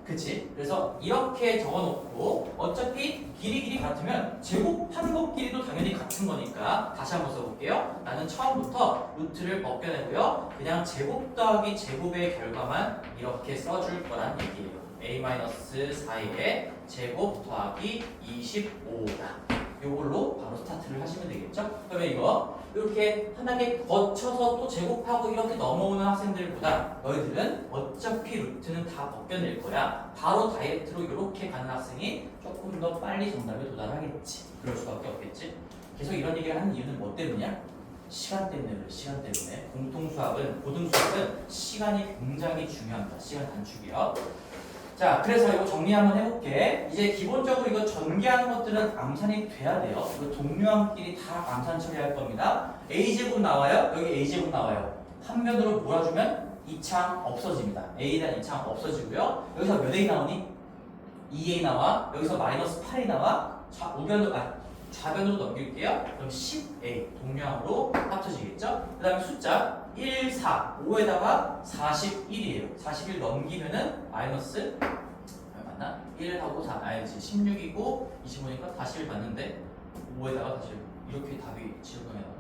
그치? 그래서 이렇게 적어놓고 어차피 길이 같으면 제곱하는 것 길이도 당연히 같은 거니까 다시 한번 써볼게요. 나는 처음부터 루트를 벗겨내고요. 그냥 제곱 더하기 제곱의 결과만 이렇게 써줄 거란 얘기예요. a-4의 제곱 더하기 25다. 요걸로 바로 스타트를 하시면 되겠죠? 그러면 이거 이렇게 하나씩 거쳐서 또 제곱하고 이렇게 넘어오는 학생들보다 너희들은 어차피 루트는 다 벗겨낼 거야. 바로 다이렉트로 이렇게 가는 학생이 조금 더 빨리 정답에 도달하겠지. 그럴 수밖에 없겠지. 계속 이런 얘기를 하는 이유는 뭐 때문이야? 시간 때문에 그래. 시간 때문에. 공통수학은, 고등수학은 시간이 굉장히 중요합니다. 시간 단축이요. 자, 그래서 이거 정리 한번 해볼게. 이제 기본적으로 이거 전개하는 것들은 암산이 돼야 돼요. 이거 동류함끼리 다 암산 처리할 겁니다. A제곱 나와요. 여기 A제곱 나와요. 한 변으로 몰아주면 이 창 없어집니다. A에 대한 이 창 없어지고요. 여기서 몇 A 나오니? 2A 나와. 여기서 마이너스 8이 나와. 좌변으로 넘길게요. 그럼 10A 동류함으로 합쳐지겠죠? 그 다음에 숫자 1, 4, 5에다가 41이에요. 41 넘기면은 마이너스 맞나? 1하고 4, 아니지 16이고 25니까 다시 1 맞는데 5에다가 다시 이렇게 답이 지역방에 나오나?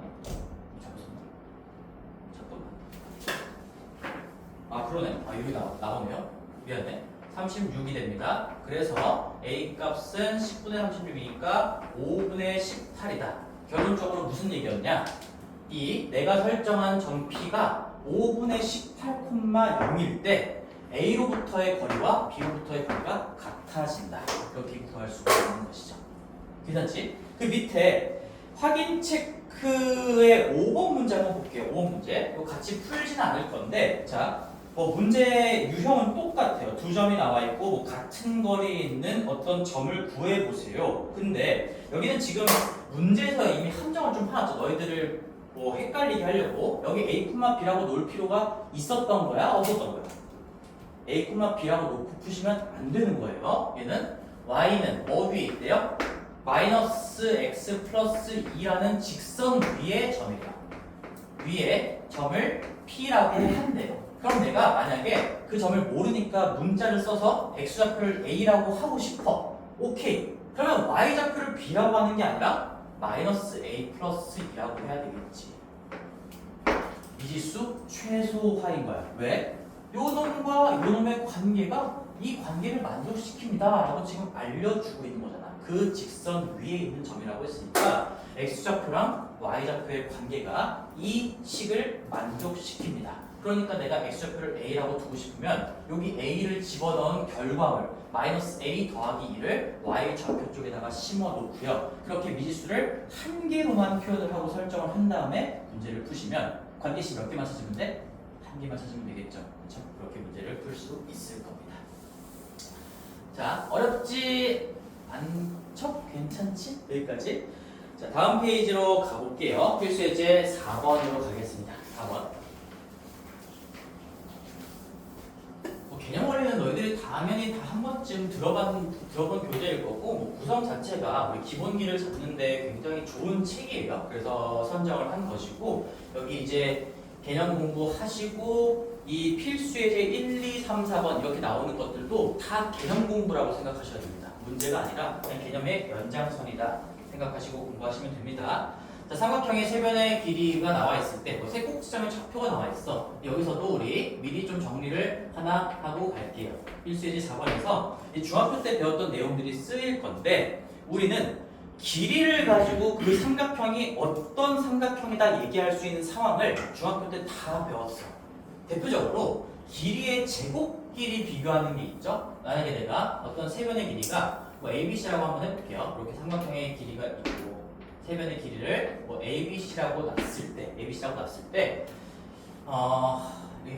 잠깐만. 그러네. 여기 나오네요. 미안해. 36이 됩니다. 그래서 A 값은 10분의 36이니까 5분의 18이다. 결론적으로 무슨 얘기였냐? 이 내가 설정한 점 P가 5분의 18,0일 때 A로부터의 거리와 B로부터의 거리가 같아진다. 이렇게 구할 수가 있는 것이죠. 괜찮지? 그 밑에 확인 체크의 5번 문제 한번 볼게요. 5번 문제. 이거 같이 풀지는 않을 건데 자, 문제 유형은 똑같아요. 두 점이 나와 있고 같은 거리에 있는 어떤 점을 구해 보세요. 근데 여기는 지금 문제에서 이미 함정을 좀 파놨죠. 너희들을 헷갈리게 하려고 여기 A, B라고 놓을 필요가 있었던 거야? 없었던 거야? A, B라고 놓고 푸시면 안 되는 거예요. 얘는 Y는 뭐 위에 있대요? 마이너스 X 플러스 2라는 직선 위의 점이에요. 위에 점을 P라고 한대요. 그럼 내가 만약에 그 점을 모르니까 문자를 써서 X좌표를 A라고 하고 싶어. 오케이. 그러면 Y좌표를 B라고 하는 게 아니라 마이너스 A 플러스 2라고 해야 되겠지. 미지수 최소화인 거야. 왜? 요 놈과 요 놈의 관계가 이 관계를 만족시킵니다 라고 지금 알려주고 있는 거잖아. 그 직선 위에 있는 점이라고 했으니까 x좌표랑 y좌표의 관계가 이 식을 만족시킵니다. 그러니까 내가 x좌표를 a라고 두고 싶으면 여기 a를 집어넣은 결과물 마이너스 a 더하기 2를 y좌표 쪽에다가 심어 놓고요. 그렇게 미지수를 한 개로만 표현을 하고 설정을 한 다음에 문제를 푸시면 관계식 몇 개만 찾으면 돼? 한 개만 찾으면 되겠죠. 그렇죠? 그렇게 문제를 풀 수 있을 겁니다. 자, 어렵지 않죠? 괜찮지? 여기까지. 자, 다음 페이지로 가볼게요. 필수 예제 4번으로 가겠습니다. 4번. 개념 원리는 너희들이 당연히 다 한 번쯤 들어본 교재일 거고, 뭐 구성 자체가 우리 기본기를 잡는데 굉장히 좋은 책이에요. 그래서 선정을 한 것이고, 여기 이제 개념 공부하시고 이 필수 예제 1, 2, 3, 4번 이렇게 나오는 것들도 다 개념 공부라고 생각하셔야 됩니다. 문제가 아니라 그냥 개념의 연장선이다 생각하시고 공부하시면 됩니다. 자, 삼각형의 세 변의 길이가 나와 있을 때, 세 꼭지점의 좌표가 나와 있어. 여기서도 우리 미리 좀 정리를 하나 하고 갈게요. 필수 예제 4번에서 중학교 때 배웠던 내용들이 쓰일 건데, 우리는 길이를 가지고 그 삼각형이 어떤 삼각형이다 얘기할 수 있는 상황을 중학교 때 다 배웠어. 대표적으로 길이의 제곱 길이 비교하는 게 있죠. 만약에 내가 어떤 세 변의 길이가 뭐 ABC라고 한번 해볼게요. 이렇게 삼각형의 길이가 있고 세 변의 길이를 뭐 ABC라고 놨을 때, 여기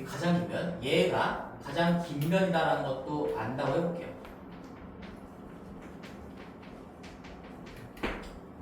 가장 길면 얘가 가장 긴 변이다라는 것도 안다고 해볼게요.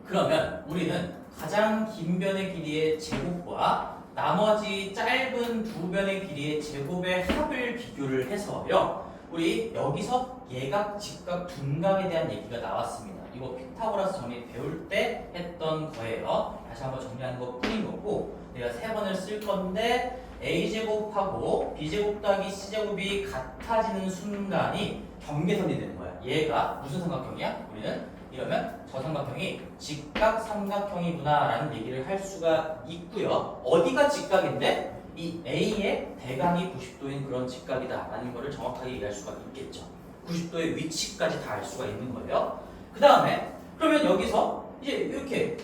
그러면 우리는 가장 긴 변의 길이의 제곱과 나머지 짧은 두 변의 길이의 제곱의 합을 비교를 해서요. 우리 여기서 예각, 직각, 둔각에 대한 얘기가 나왔습니다. 이거 피타고라스 정리 배울 때 했던 거예요. 다시 한번 정리하는 것 뿐인 거고, 내가 세 번을 쓸 건데 a제곱하고 b제곱 더하기 c제곱이 같아지는 순간이 경계선이 되는 거야. 얘가 무슨 삼각형이야? 우리는 이러면 저 삼각형이 직각 삼각형이구나 라는 얘기를 할 수가 있고요. 어디가 직각인데? 이 A의 대각이 90도인 그런 직각이다 라는 거를 정확하게 얘기할 수가 있겠죠. 90도의 위치까지 다 알 수가 있는 거예요. 그 다음에 그러면 여기서 이제 이렇게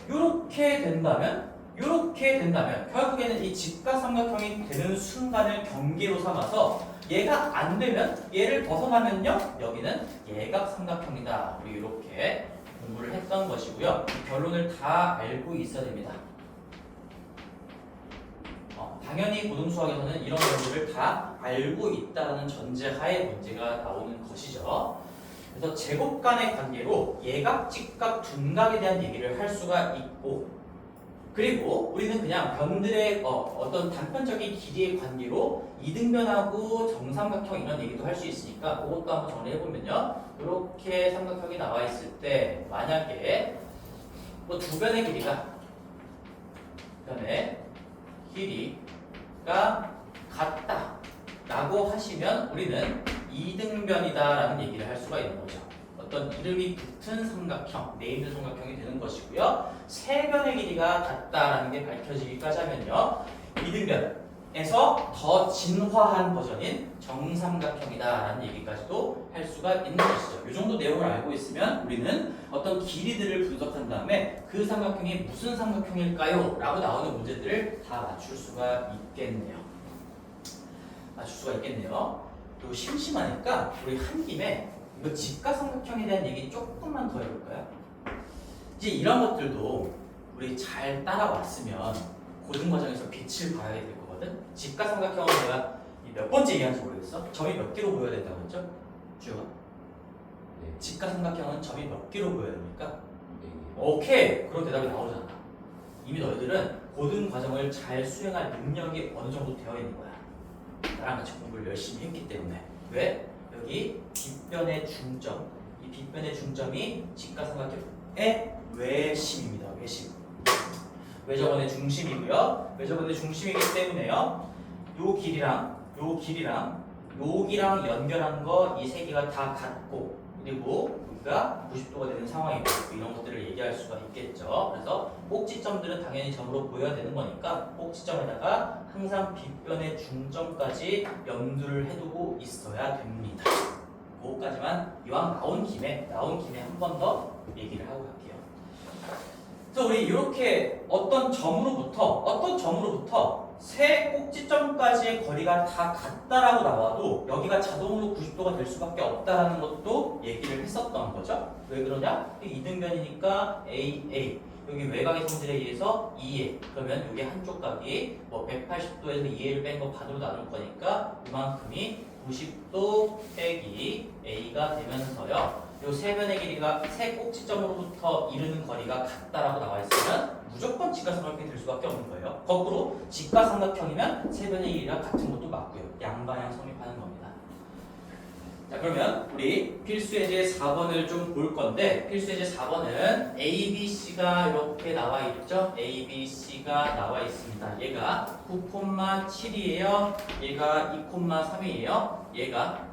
된다면 결국에는 이 직각 삼각형이 되는 순간을 경계로 삼아서 얘가 안 되면 얘를 벗어나면요 여기는 예각 삼각형이다. 우리 이렇게 공부를 했던 것이고요. 이 결론을 다 알고 있어야 됩니다. 당연히 고등수학에서는 이런 정보를 다 알고 있다는 전제하에 문제가 나오는 것이죠. 그래서 제곱 간의 관계로 예각, 직각, 둔각에 대한 얘기를 할 수가 있고, 그리고 우리는 그냥 변들의 어떤 단편적인 길이의 관계로 이등변하고 정삼각형 이런 얘기도 할 수 있으니까 그것도 한번 정리해보면요. 이렇게 삼각형이 나와 있을 때 만약에 뭐 두 변의 길이가 같다 라고 하시면 우리는 이등변이다 라는 얘기를 할 수가 있는 거죠. 어떤 이름이 붙은 삼각형, 네임드 삼각형이 되는 것이고요. 세 변의 길이가 같다라는 게 밝혀지기까지 하면요. 이등변에서 더 진화한 버전인 정삼각형이다라는 얘기까지도 할 수가 있는 것이죠. 이 정도 내용을 알고 있으면 우리는 어떤 길이들을 분석한 다음에 그 삼각형이 무슨 삼각형일까요? 라고 나오는 문제들을 다 맞출 수가 있겠네요. 그리고 심심하니까 우리 한 김에 이거 직각삼각형에 대한 얘기 조금만 더 해볼까요? 이제 이런 것들도 우리 잘 따라왔으면 고등 과정에서 빛을 발하게 될 거거든. 직각삼각형은 내가 몇 번째 얘기하는지 모르겠어. 점이 몇 개로 보여야 된다고 했죠? 주영아? 네. 직각삼각형은 점이 몇 개로 보여야 됩니까? 네. 오케이! 그런 대답이 나오잖아. 이미 너희들은 고등 과정을 잘 수행할 능력이 어느 정도 되어 있는 거야. 나랑 같이 공부를 열심히 했기 때문에. 왜? 여기 빗변의 중점, 이 빗변의 중점이 직각삼각형의 외심입니다. 외심. 외접원의 중심이고요. 외접원의 중심이기 때문에요. 요 길이랑 여기랑 연결한 거 이 세 개가 다 같고, 그리고 여기가 90도가 되는 상황이고 이런 것들을 얘기할 수가 있겠죠. 그래서 꼭지점들은 당연히 점으로 보여야 되는 거니까 꼭지점에다가 항상 빗변의 중점까지 염두를 해두고 있어야 됩니다. 그거까지만 이왕 나온 김에 한 번 더 얘기를 하고 갈게요. 그래서 우리 이렇게 어떤 점으로부터 세 꼭지점까지의 거리가 다 같다라고 나와도 여기가 자동으로 90도가 될 수밖에 없다는 것도 얘기를 했었던 거죠. 왜 그러냐? 이등변이니까 AA 여기 외곽의 성질에 의해서 2A 그러면 여기 한쪽 각이 뭐 180도에서 2A를 뺀 거 반으로 나눌 거니까 이만큼이 90도 빼기 A가 되면서요. 요 세 변의 길이가 세 꼭지점으로부터 이르는 거리가 같다라고 나와 있으면 무조건 직각삼각형이 될 수밖에 없는 거예요. 거꾸로 직각삼각형이면 세 변의 길이가 같은 것도 맞고요. 양방향 성립하는 겁니다. 자 그러면 우리 필수예제 4번을 좀 볼 건데 필수예제 4번은 ABC가 이렇게 나와 있죠. ABC가 나와 있습니다. 얘가 9,7이에요. 얘가 2,3이에요. 얘가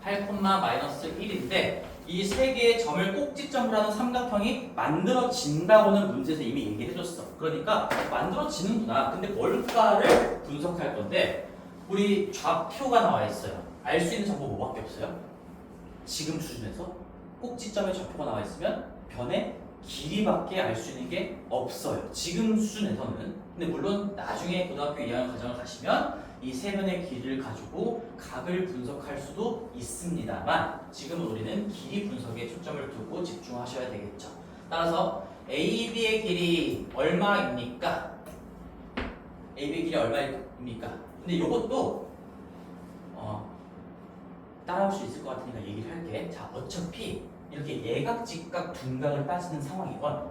8,-1인데 이 세 개의 점을 꼭지점으로 하는 삼각형이 만들어진다고는 문제에서 이미 얘기해줬어. 그러니까 만들어지는구나. 근데 뭘까를 분석할 건데 우리 좌표가 나와 있어요. 알 수 있는 정보 뭐밖에 없어요? 지금 수준에서 꼭지점에 좌표가 나와 있으면 변의 길이밖에 알 수 있는 게 없어요. 지금 수준에서는. 근데 물론 나중에 고등학교 2학년 과정을 가시면 이 세 변의 길이를 가지고 각을 분석할 수도 있습니다만 지금은 우리는 길이 분석에 초점을 두고 집중하셔야 되겠죠. 따라서 AB의 길이 얼마입니까? AB의 길이 얼마입니까? 근데 이것도 따라올 수 있을 것 같으니까 얘기를 할게. 자, 어차피 이렇게 예각, 직각, 둔각을 따지는 상황이건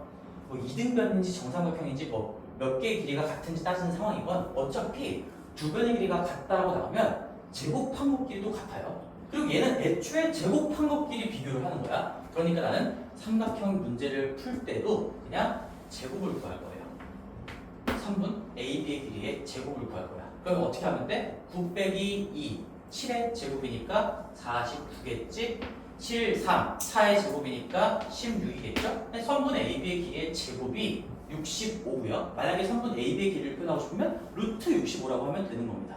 뭐 이등변인지 정삼각형인지 뭐 몇 개의 길이가 같은지 따지는 상황이건 어차피 두 변의 길이가 같다라고 나오면 제곱한 것 길이도 같아요. 그리고 얘는 애초에 제곱한 것 길이 비교를 하는 거야. 그러니까 나는 삼각형 문제를 풀 때도 그냥 제곱을 구할 거예요. 3분 AB의 길이의 제곱을 구할 거야. 그럼 어떻게 하면 돼? 9 빼기 2 7의 제곱이니까 49겠지? 7, 3, 4의 제곱이니까 16이겠죠? 선분 AB의 길이의 제곱이 65고요. 만약에 선분 AB의 길이를 표현하고 싶으면 루트 65라고 하면 되는 겁니다.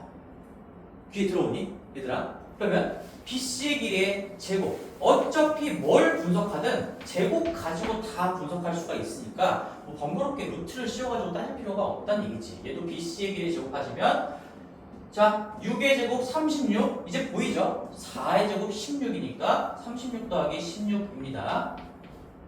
귀에 들어오니? 얘들아? 그러면 BC의 길이의 제곱. 어차피 뭘 분석하든 제곱 가지고 다 분석할 수가 있으니까 뭐 번거롭게 루트를 씌워가지고 따질 필요가 없다는 얘기지. 얘도 BC의 길이 제곱하시면 자, 6의 제곱 36 이제 보이죠? 4의 제곱 16이니까 36 더하기 16입니다.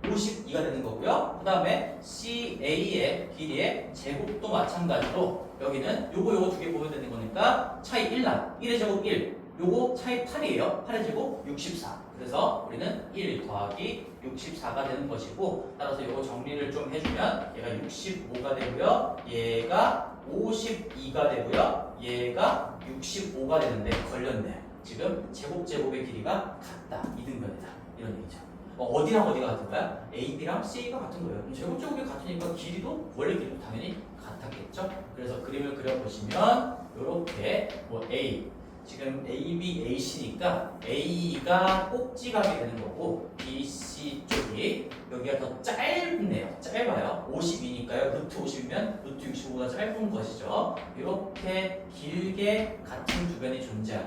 52가 되는 거고요. 그 다음에 CA의 길이의 제곱도 마찬가지로 여기는 요거 두 개 보면 되는 거니까 차이 1나 1의 제곱 1 요거 차이 8이에요. 8의 제곱 64 그래서 우리는 1 더하기 64가 되는 것이고 따라서 요거 정리를 좀 해주면 얘가 65가 되고요. 얘가 52가 되고요. 얘가 65가 되는데 걸렸네. 지금 제곱의 길이가 같다. 이등변이다. 이런 얘기죠. 어디랑 어디가 같은 거야? AB랑 CA가 같은 거예요. 그럼 제곱이 같으니까 길이도 원래 길이도 당연히 같았겠죠? 그래서 그림을 그려보시면 이렇게 뭐 A 지금 AB, AC니까 A가 꼭지각이 되는 거고 BC 쪽이 여기가 더 짧네요. 짧아요. 52니까요. 루트 50이면 루트 65보다 짧은 것이죠. 이렇게 길게 같은 두 변이 존재하는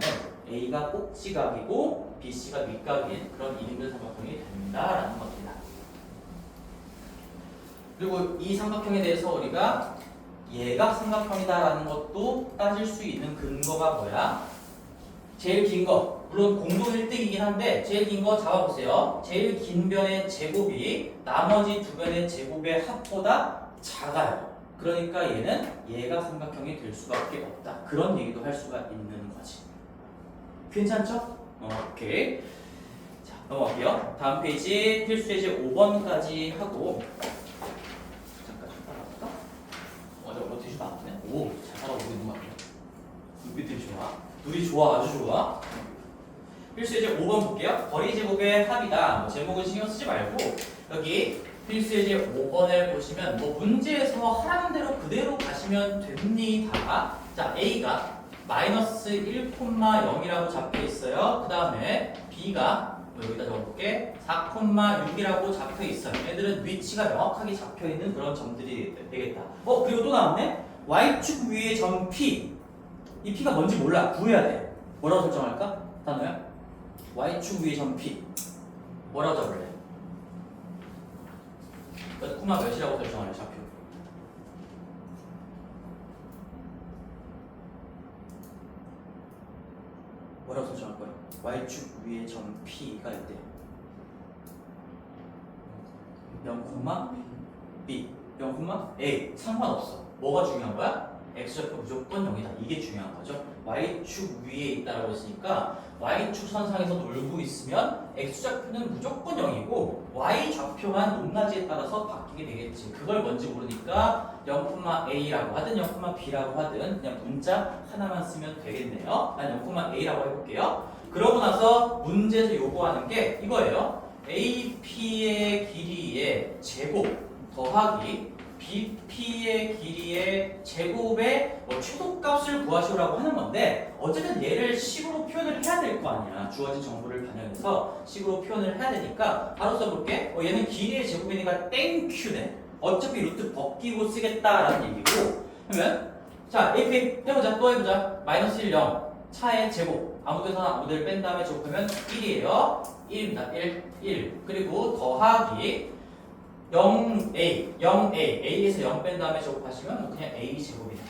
A가 꼭지각이고 BC가 윗각인 그런 이등변 삼각형이 된다라는 겁니다. 그리고 이 삼각형에 대해서 우리가 예각 삼각형이다라는 것도 따질 수 있는 근거가 뭐야? 제일 긴 거, 물론 공동 1등이긴 한데 제일 긴 거 잡아보세요. 제일 긴 변의 제곱이 나머지 두 변의 제곱의 합보다 작아요. 그러니까 얘는 예각 삼각형이 될 수밖에 없다. 그런 얘기도 할 수가 있는 거지. 괜찮죠? 오케이. 자, 넘어갈게요. 다음 페이지 필수예제 5번까지 하고 잠깐 좀 따라갈까? 어떻게 좀 나왔네? 오, 잘 따라오고 있는 거 같아요. 눈빛들이 좋아. 눈이 좋아, 아주 좋아. 필수예제 5번 볼게요. 거리 제곱의 합이다. 뭐 제목은 신경 쓰지 말고 여기 필수예제 5번을 보시면 뭐 문제에서 하라는 대로 그대로 가시면 됩니다. 자, A가 마이너스 1,0이라고 잡혀 있어요. 그 다음에 B가 여기다 적어볼게. 4,6이라고 잡혀 있어요. 얘들은 위치가 명확하게 잡혀 있는 그런 점들이 되겠다. 그리고 또 나왔네. Y축 위의 점 P. 이 P가 뭔지 몰라. 구해야 돼. 뭐라고 설정할까? 단어야? Y축 위의 점 P. 뭐라고 잡을래? 몇 코마 몇이라고 설정하려 좌표? 뭐라고 설정할 거예요? y축 위에 점 P가 있대요. 0, B, 0, A 상관없어. 뭐가 중요한 거야? x좌표 무조건 0이다. 이게 중요한 거죠. y축 위에 있다라고 했으니까 y축 선상에서 놀고 있으면 x좌표는 무조건 0이고 y좌표만 높낮이에 따라서 바뀌게 되겠지. 그걸 뭔지 모르니까 0,a라고 하든 0,b라고 하든 그냥 문자 하나만 쓰면 되겠네요. 난 0,a라고 해볼게요. 그러고 나서 문제에서 요구하는 게 이거예요. AP의 길이의 제곱 더하기 BP의 길이의 제곱의 최소값을 구하시오라고 하는 건데 어쨌든 얘를 식으로 표현을 해야 될 거 아니야. 주어진 정보를 반영해서 식으로 표현을 해야 되니까 바로 써볼게. 얘는 길이의 제곱이니까 땡큐네. 어차피 루트 벗기고 쓰겠다라는 얘기고 그러면 자 AP 해보자. 또 해보자. 마이너스 1, 0 차의 제곱 아무 데서나 아무 데를 뺀 다음에 제곱하면 1이에요. 1입니다. 1 그리고 더하기 0a, a에서 0 뺀 다음에 제곱하시면 그냥 a 제곱이다.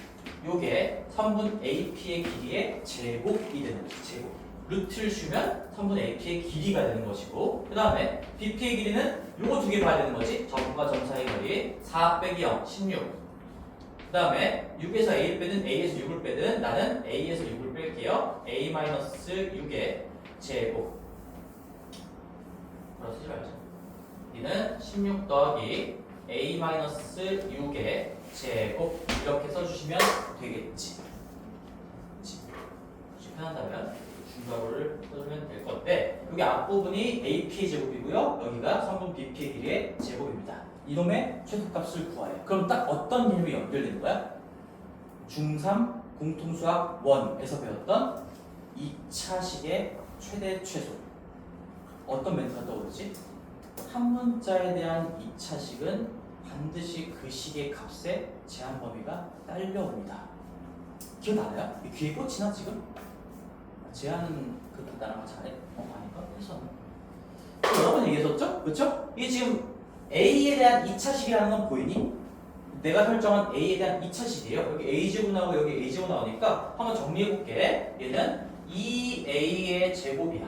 요게 선분 AP의 길이의 제곱이 되는 거죠. 제곱. 루트를 주면 선분 AP의 길이가 되는 것이고 그 다음에 BP의 길이는 요거 두 개 봐야 되는 거지. 점과 점 사이 거리 4 빼기 0, 16. 그 다음에 6에서 A를 빼든 A에서 6을 빼든 나는 A에서 6을 뺄게요. A-6의 제곱. 뭐라 쓰지 말자. 이는 16 더하기 A-6의 제곱 이렇게 써주시면 되겠지. 혹시 편한다면 중괄호를 써주면 될 건데 여기 앞부분이 AP의 제곱이고요. 여기가 선분 BP의 길이의 제곱입니다. 이놈의 최소값을 구하래. 그럼 딱 어떤 개념이 연결되는 거야? 중3 공통수학 1에서 배웠던 2차식의 최대 최소. 어떤 멘트가 떠오르지? 한 문자에 대한 2차식은 반드시 그 식의 값에 제한 범위가 딸려옵니다. 기억나나요? 귀에 꽂히나 지금? 제한은 그 나랑 잘해? 아닌가? 했었나? 여러 번 얘기했었죠? 그쵸? 이게 지금 A에 대한 2차식이라는 건 보이니? 내가 설정한 A에 대한 2차식이에요. 여기 A제곱 나오고 여기 A제곱 나오니까 한번 정리해볼게. 얘는 2A의 제곱이야.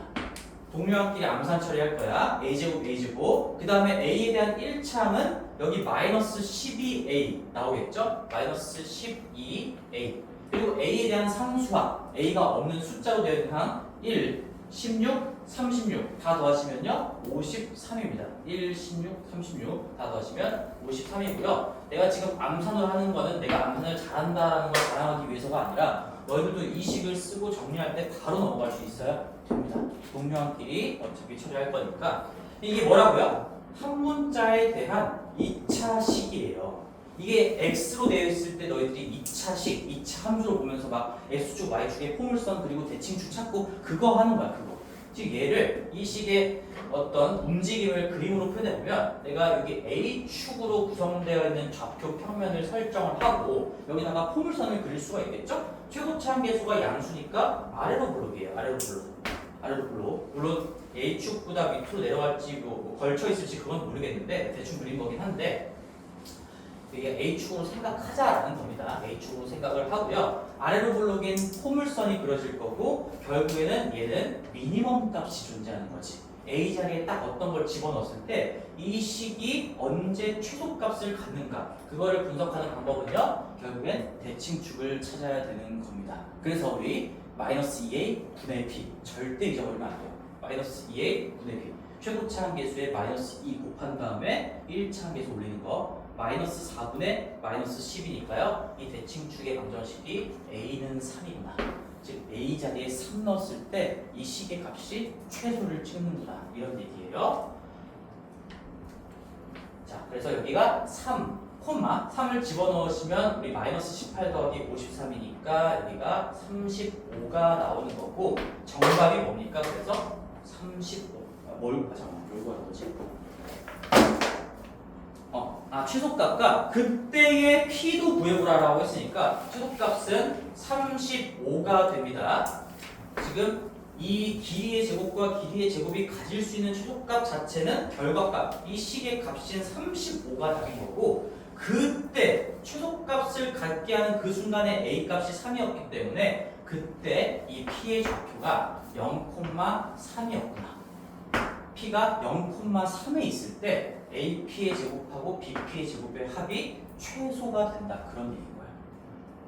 동료한끼리 암산 처리할 거야. A제곱, A제곱. 그 다음에 A에 대한 1차항은 여기 마이너스 12A 나오겠죠? 마이너스 12A. 그리고 A에 대한 상수항. A가 없는 숫자로 되어 있는 항 1, 16, 36. 다 더하시면요. 53입니다. 1, 16, 36. 다 더하시면 53이고요. 내가 지금 암산을 하는 거는 내가 암산을 잘한다라는 걸 자랑하기 위해서가 아니라 너희들도 이 식을 쓰고 정리할 때 바로 넘어갈 수 있어야 됩니다. 동료한끼리 어차피 처리할 거니까. 이게 뭐라고요? 한 문자에 대한 2차식이에요. 이게 x로 되어 있을 때 너희들이 2차식, 2차 함수로 보면서 막 x축, y축의 포물선 그리고 대칭축 찾고 그거 하는 거야. 그거. 즉 얘를 이 식의 어떤 움직임을 그림으로 표현해보면 내가 여기 A축으로 구성되어 있는 좌표 평면을 설정을 하고 여기다가 포물선을 그릴 수가 있겠죠? 최고차항계수가 양수니까 아래로 블록이에요. 아래로 블록. 아래로 블록. 물론 A축보다 밑으로 내려갈지 뭐 걸쳐있을지 그건 모르겠는데 대충 그린 거긴 한데 이게 A축으로 생각하자라는 겁니다. A축으로 생각을 하고요. 아래로 블록인 포물선이 그려질 거고 결국에는 얘는 미니멈 값이 존재하는 거지. A 자리에 딱 어떤 걸 집어넣었을 때 이 식이 언제 최소값을 갖는가 그거를 분석하는 방법은요. 결국엔 대칭축을 찾아야 되는 겁니다. 그래서 우리 마이너스 2a 분의 p 절대 잊어버리면 안 돼요. 마이너스 2a 분의 p 최고차항계수에 마이너스 2 곱한 다음에 1차항계수 올리는 거 마이너스 4분의 마이너스 10이니까요. 이 대칭축의 방정식이 a는 3이구나. 즉 a 자리에 3 넣었을 때 이 식의 값이 최소를 찍는구나. 이런 얘기예요. 자, 그래서 여기가 3, 3을 집어넣으시면 우리 마이너스 18 더하기 53이니까 여기가 35가 나오는 거고 정답이 뭡니까? 그래서 35. 잠깐만. 이거 뭐지? 최소값과 그때의 P도 구해보라라고 했으니까 최소값은 35가 됩니다. 지금 이 길이의 제곱과 길이의 제곱이 가질 수 있는 최소값 자체는 결과값, 이 식의 값인 35가 답인 거고, 그때 최소값을 갖게 하는 그 순간에 a 값이 3이었기 때문에 그때 이 p의 좌표가 0,3이었구나. p가 0,3에 있을 때 ap의 제곱하고 bp의 제곱의 합이 최소가 된다. 그런 얘기인 거야.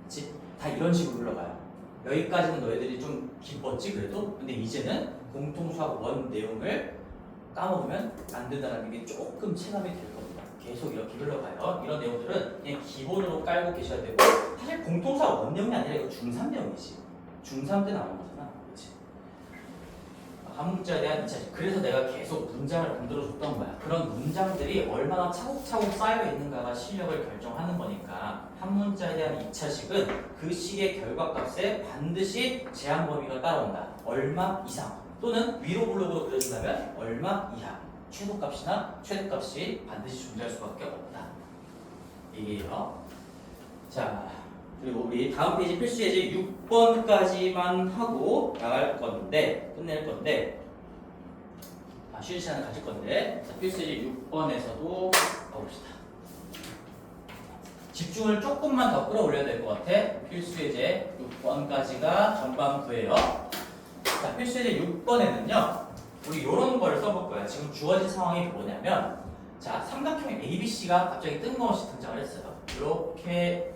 그치? 다 이런 식으로 흘러가요. 여기까지는 너희들이 좀 기뻤지 그래도? 근데 이제는 공통수학 원 내용을 까먹으면 안 된다는 게 조금 체감이 될 겁니다. 계속 이렇게 흘러가요. 이런 내용들은 그냥 기본으로 깔고 계셔야 되고, 사실 공통수학 원 내용이 아니라 이거 중3 내용이지. 중3 때 나온 거잖아. 그치? 한 문자에 대한 2차식. 그래서 내가 계속 문장을 만들어줬던 거야. 그런 문장들이 얼마나 차곡차곡 쌓여 있는가가 실력을 결정하는 거니까 한 문자에 대한 2차식은 그 식의 결과값에 반드시 제한 범위가 따라온다. 얼마 이상 또는 위로 블록으로 그려준다면 얼마 이하. 최소값이나 최대값이 반드시 존재할 수밖에 없다. 이게요. 자, 그리고 우리 다음 페이지 필수 예제 6번까지만 하고 나갈 건데, 끝낼 건데, 쉬는 시간을 가질 건데, 자, 필수 예제 6번에서도 가봅시다. 집중을 조금만 더 끌어올려야 될 것 같아. 필수 예제 6번까지가 전반부예요. 자, 필수 예제 6번에는요, 우리 이런 걸 써볼 거야. 지금 주어진 상황이 뭐냐면, 자, 삼각형 ABC가 갑자기 뜬금없이 등장을 했어요. 이렇게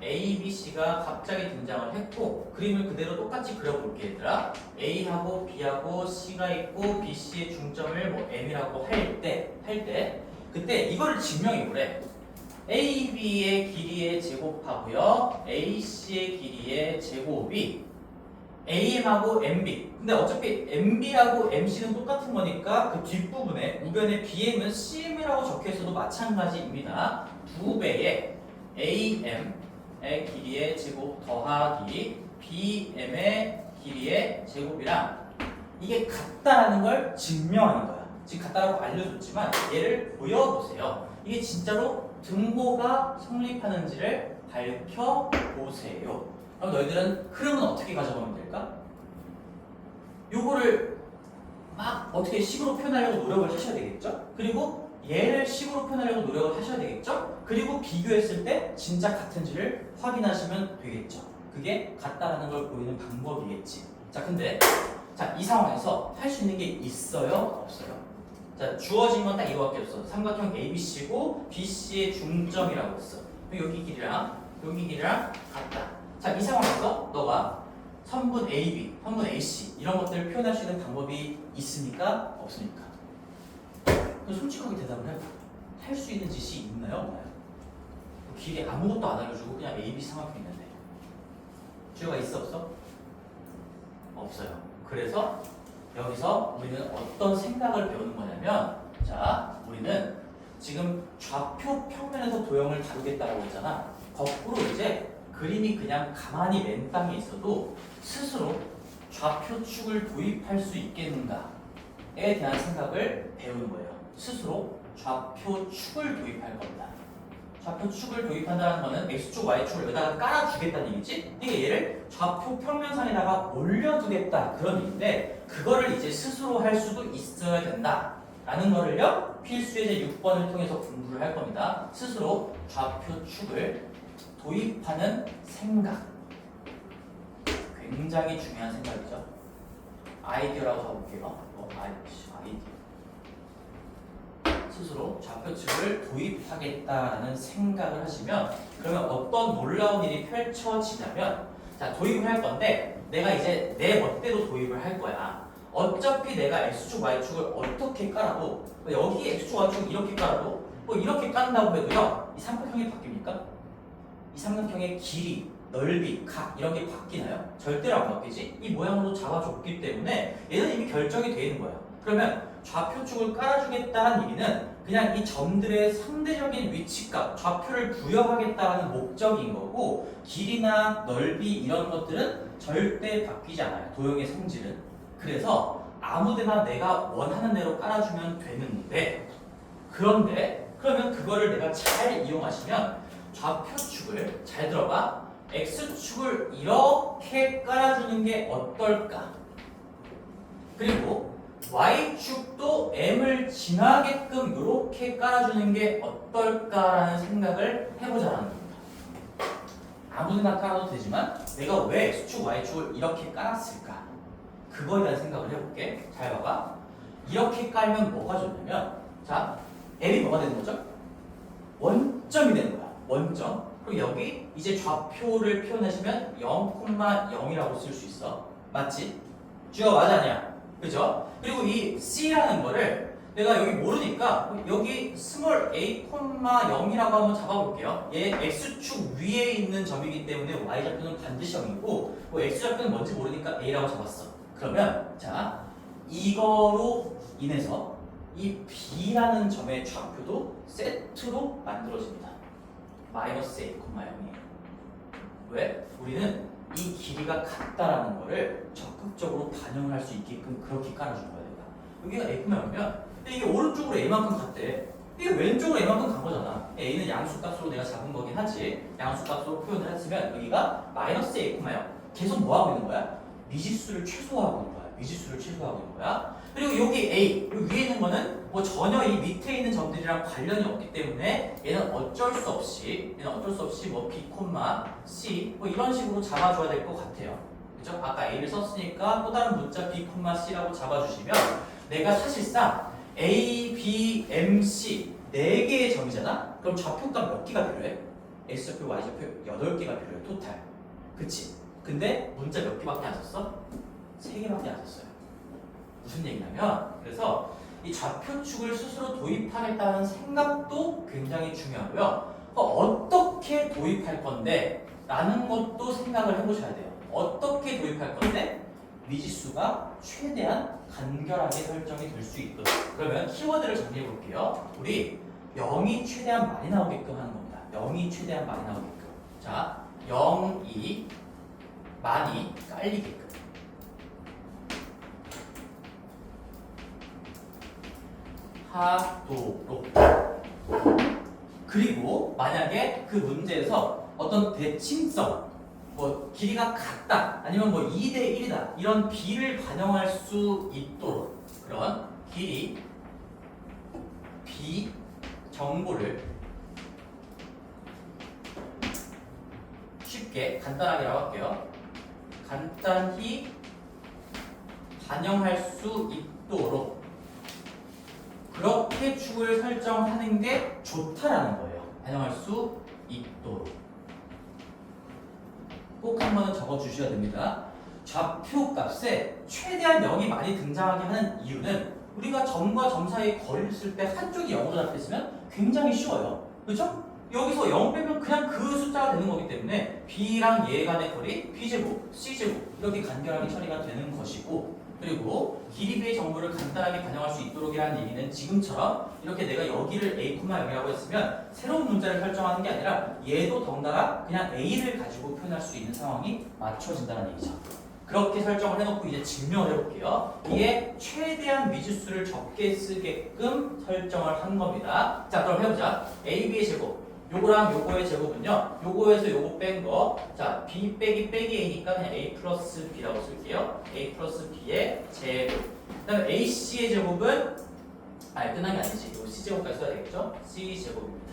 ABC가 갑자기 등장을 했고, 그림을 그대로 똑같이 그려볼게 얘들아. A하고 B하고 C가 있고 BC의 중점을 뭐 M이라고 할 때 그때 이거를 증명해보래. AB의 길이의 제곱하고요 AC의 길이의 제곱이 AM하고 MB. 근데 어차피 MB하고 MC는 똑같은 거니까 그 뒷부분에 우변에 BM은 CM이라고 적혀있어도 마찬가지입니다. 2배의 AM의 길이의 제곱 더하기 BM의 길이의 제곱이랑 이게 같다라는 걸 증명하는 거야. 지금 같다라고 알려줬지만 얘를 보여보세요. 이게 진짜로 등호가 성립하는지를 밝혀보세요. 그럼 너희들은 흐름은 어떻게 가져가면 될까? 요거를 막 어떻게 식으로 표현하려고 노력을 하셔야 되겠죠? 그리고 얘를 식으로 표현하려고 노력을 하셔야 되겠죠? 그리고 비교했을 때 진짜 같은지를 확인하시면 되겠죠? 그게 같다라는 걸 보이는 방법이겠지. 자, 근데 이 상황에서 할 수 있는 게 있어요? 없어요? 자, 주어진 건 딱 이거밖에 없어. 삼각형 ABC고 BC의 중점이라고 했어. 여기 길이랑 같다. 자, 이 상황에서 너가 선분 AB, 선분 AC 이런 것들을 표현할 수 있는 방법이 있습니까? 없습니까? 그럼 솔직하게 대답을 해봐. 할 수 있는 짓이 있나요? 없나요? 그 길이 아무것도 안 알려주고 그냥 AB 삼각형이 있는데 주어가 있어 없어? 없어요. 그래서 여기서 우리는 어떤 생각을 배우는 거냐면, 자, 우리는 지금 좌표 평면에서 도형을 다루겠다라고 했잖아. 거꾸로 이제 그림이 그냥 가만히 맨 땅에 있어도 스스로 좌표축을 도입할 수 있겠는가에 대한 생각을 배우는 거예요. 스스로 좌표축을 도입할 겁니다. 좌표축을 도입한다는 거는 X축, Y축을 여기다가 깔아주겠다는 얘기지? 그러니까 얘를 좌표 평면상에다가 올려두겠다 그런 얘기인데, 그거를 이제 스스로 할 수도 있어야 된다 라는 거를요 필수예제 6번을 통해서 공부를 할 겁니다. 스스로 좌표축을 도입하는 생각, 굉장히 중요한 생각이죠. 아이디어라고 가볼게요. 아이디어. 스스로 좌표축을 도입하겠다라는 생각을 하시면, 그러면 어떤 놀라운 일이 펼쳐지냐면, 자, 도입을 할 건데 내가 이제 내 멋대로 도입을 할 거야. 어차피 내가 X축, Y축을 어떻게 깔아도, 여기 X축, Y축 이렇게 깔아도, 뭐 이렇게 깐다고 해도요 이 삼각형이 바뀝니까? 이 삼각형의 길이, 넓이, 각 이런 게 바뀌나요? 절대로 안 바뀌지. 이 모양으로 잡아줬기 때문에 얘는 이미 결정이 되어 있는 거야. 그러면 좌표축을 깔아주겠다는 의미는 그냥 이 점들의 상대적인 위치값, 좌표를 부여하겠다는 목적인 거고, 길이나 넓이 이런 것들은 절대 바뀌지 않아요. 도형의 성질은. 그래서 아무데나 내가 원하는 대로 깔아주면 되는데, 그러면 그거를 내가 잘 이용하시면 좌표축을, 잘 들어봐, X축을 이렇게 깔아주는 게 어떨까? 그리고 y축도 m을 지나게끔 이렇게 깔아주는 게 어떨까라는 생각을 해보자는 겁니다. 아무 생각 깔아도 되지만 내가 왜 x축, y축을 이렇게 깔았을까? 그거에 대한 생각을 해볼게. 잘 봐봐. 이렇게 깔면 뭐가 좋냐면 자, m이 뭐가 되는 거죠? 원점이 되는 거야. 원점. 그리고 여기 이제 좌표를 표현하시면 0,0이라고 쓸 수 있어. 맞지? 주어가 맞아 아니야? 그죠? 그리고 이 C라는 거를 내가 여기 모르니까 여기 스몰 a, 0이라고 한번 잡아볼게요. 얘 x축 위에 있는 점이기 때문에 y좌표는 반드시 0이고 뭐 x좌표는 뭔지 모르니까 a라고 잡았어. 그러면 자 이거로 인해서 이 b라는 점의 좌표도 세트로 만들어집니다. 마이너스 a, 0이에요. 왜? 우리는 이 길이가 같다라는 거를 적극적으로 반영할 수 있게끔 그렇게 깔아준 거야 내가. 여기가 a,0이면 이게 오른쪽으로 a만큼 갔대. 이게 왼쪽으로 a만큼 간 거잖아. a는 양수값으로 내가 잡은 거긴 하지. 양수값으로 표현을 했으면 여기가 마이너스 a, 0. 계속 뭐 하고 있는 거야? 미지수를 최소화하고 있는 거야. 미지수를 최소화하고 있는 거야. 그리고 여기 a, 여기 위에 있는 거는 뭐 전혀 이 밑에 있는 점들이랑 관련이 없기 때문에 얘는 어쩔 수 없이 뭐 b, c 뭐 이런 식으로 잡아줘야 될 것 같아요. 그죠? 아까 a를 썼으니까 또 다른 문자 b, c라고 잡아주시면 내가 사실상 a, b, m, c 4개의 점이잖아? 그럼 좌표값 몇 개가 필요해? x좌표, y좌표 8개가 필요해 토탈. 그치? 근데 문자 몇 개밖에 안 썼어? 3개밖에 안 썼어요. 무슨 얘기냐면 그래서 이 좌표축을 스스로 도입하겠다는 생각도 굉장히 중요하고요. 어떻게 도입할 건데 라는 것도 생각을 해보셔야 돼요. 어떻게 도입할 건데 미지수가 최대한 간결하게 설정이 될 수 있도록. 그러면 키워드를 정리해 볼게요. 우리 0이 최대한 많이 나오게끔 하는 겁니다. 0이 최대한 많이 나오게끔. 자, 0이 많이 깔리게끔. 하도록. 그리고 만약에 그 문제에서 어떤 대칭성, 뭐 길이가 같다, 아니면 뭐 2대 1이다 이런 b를 반영할 수 있도록 그런 길이 b 정보를 쉽게 간단하게라고 할게요. 간단히 반영할 수 있도록 그렇게 축을 설정하는 게 좋다라는 거예요. 반영할 수 있도록. 꼭 한 번은 적어주셔야 됩니다. 좌표 값에 최대한 0이 많이 등장하게 하는 이유는 우리가 점과 점 사이에 거리를 쓸 때 한쪽이 0으로 잡혔으면 굉장히 쉬워요. 그렇죠? 여기서 0 빼면 그냥 그 숫자가 되는 거기 때문에 b랑 얘 간의 거리 b제곱, c제곱 이렇게 간결하게 처리가 되는 것이고, 그리고 길이 b의 정보를 간단하게 반영할 수 있도록이라는 얘기는 지금처럼 이렇게 내가 여기를 a, 0이라고 했으면 새로운 문자를 설정하는 게 아니라 얘도 덩달아 그냥 a를 가지고 표현할 수 있는 상황이 맞춰진다는 얘기죠. 그렇게 설정을 해놓고 이제 증명을 해볼게요. 이게 최대한 미지수를 적게 쓰게끔 설정을 한 겁니다. 자, 그럼 해보자. a, b의 제곱. 요거랑 요거의 제곱은요. 요거에서 요거 뺀 거. 자, b 빼기 a니까 그냥 a 플러스 b라고 쓸게요. a 플러스 b의 제곱. 그 다음에 ac의 제곱은 끝난 게 아니지. 요 c제곱까지 써야 되겠죠? c제곱입니다.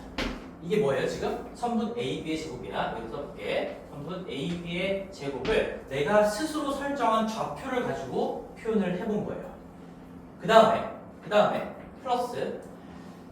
이게 뭐예요 지금? 선분 ab의 제곱이야. 여기서 써볼게. 선분 ab의 제곱을 내가 스스로 설정한 좌표를 가지고 표현을 해본 거예요. 그 다음에 플러스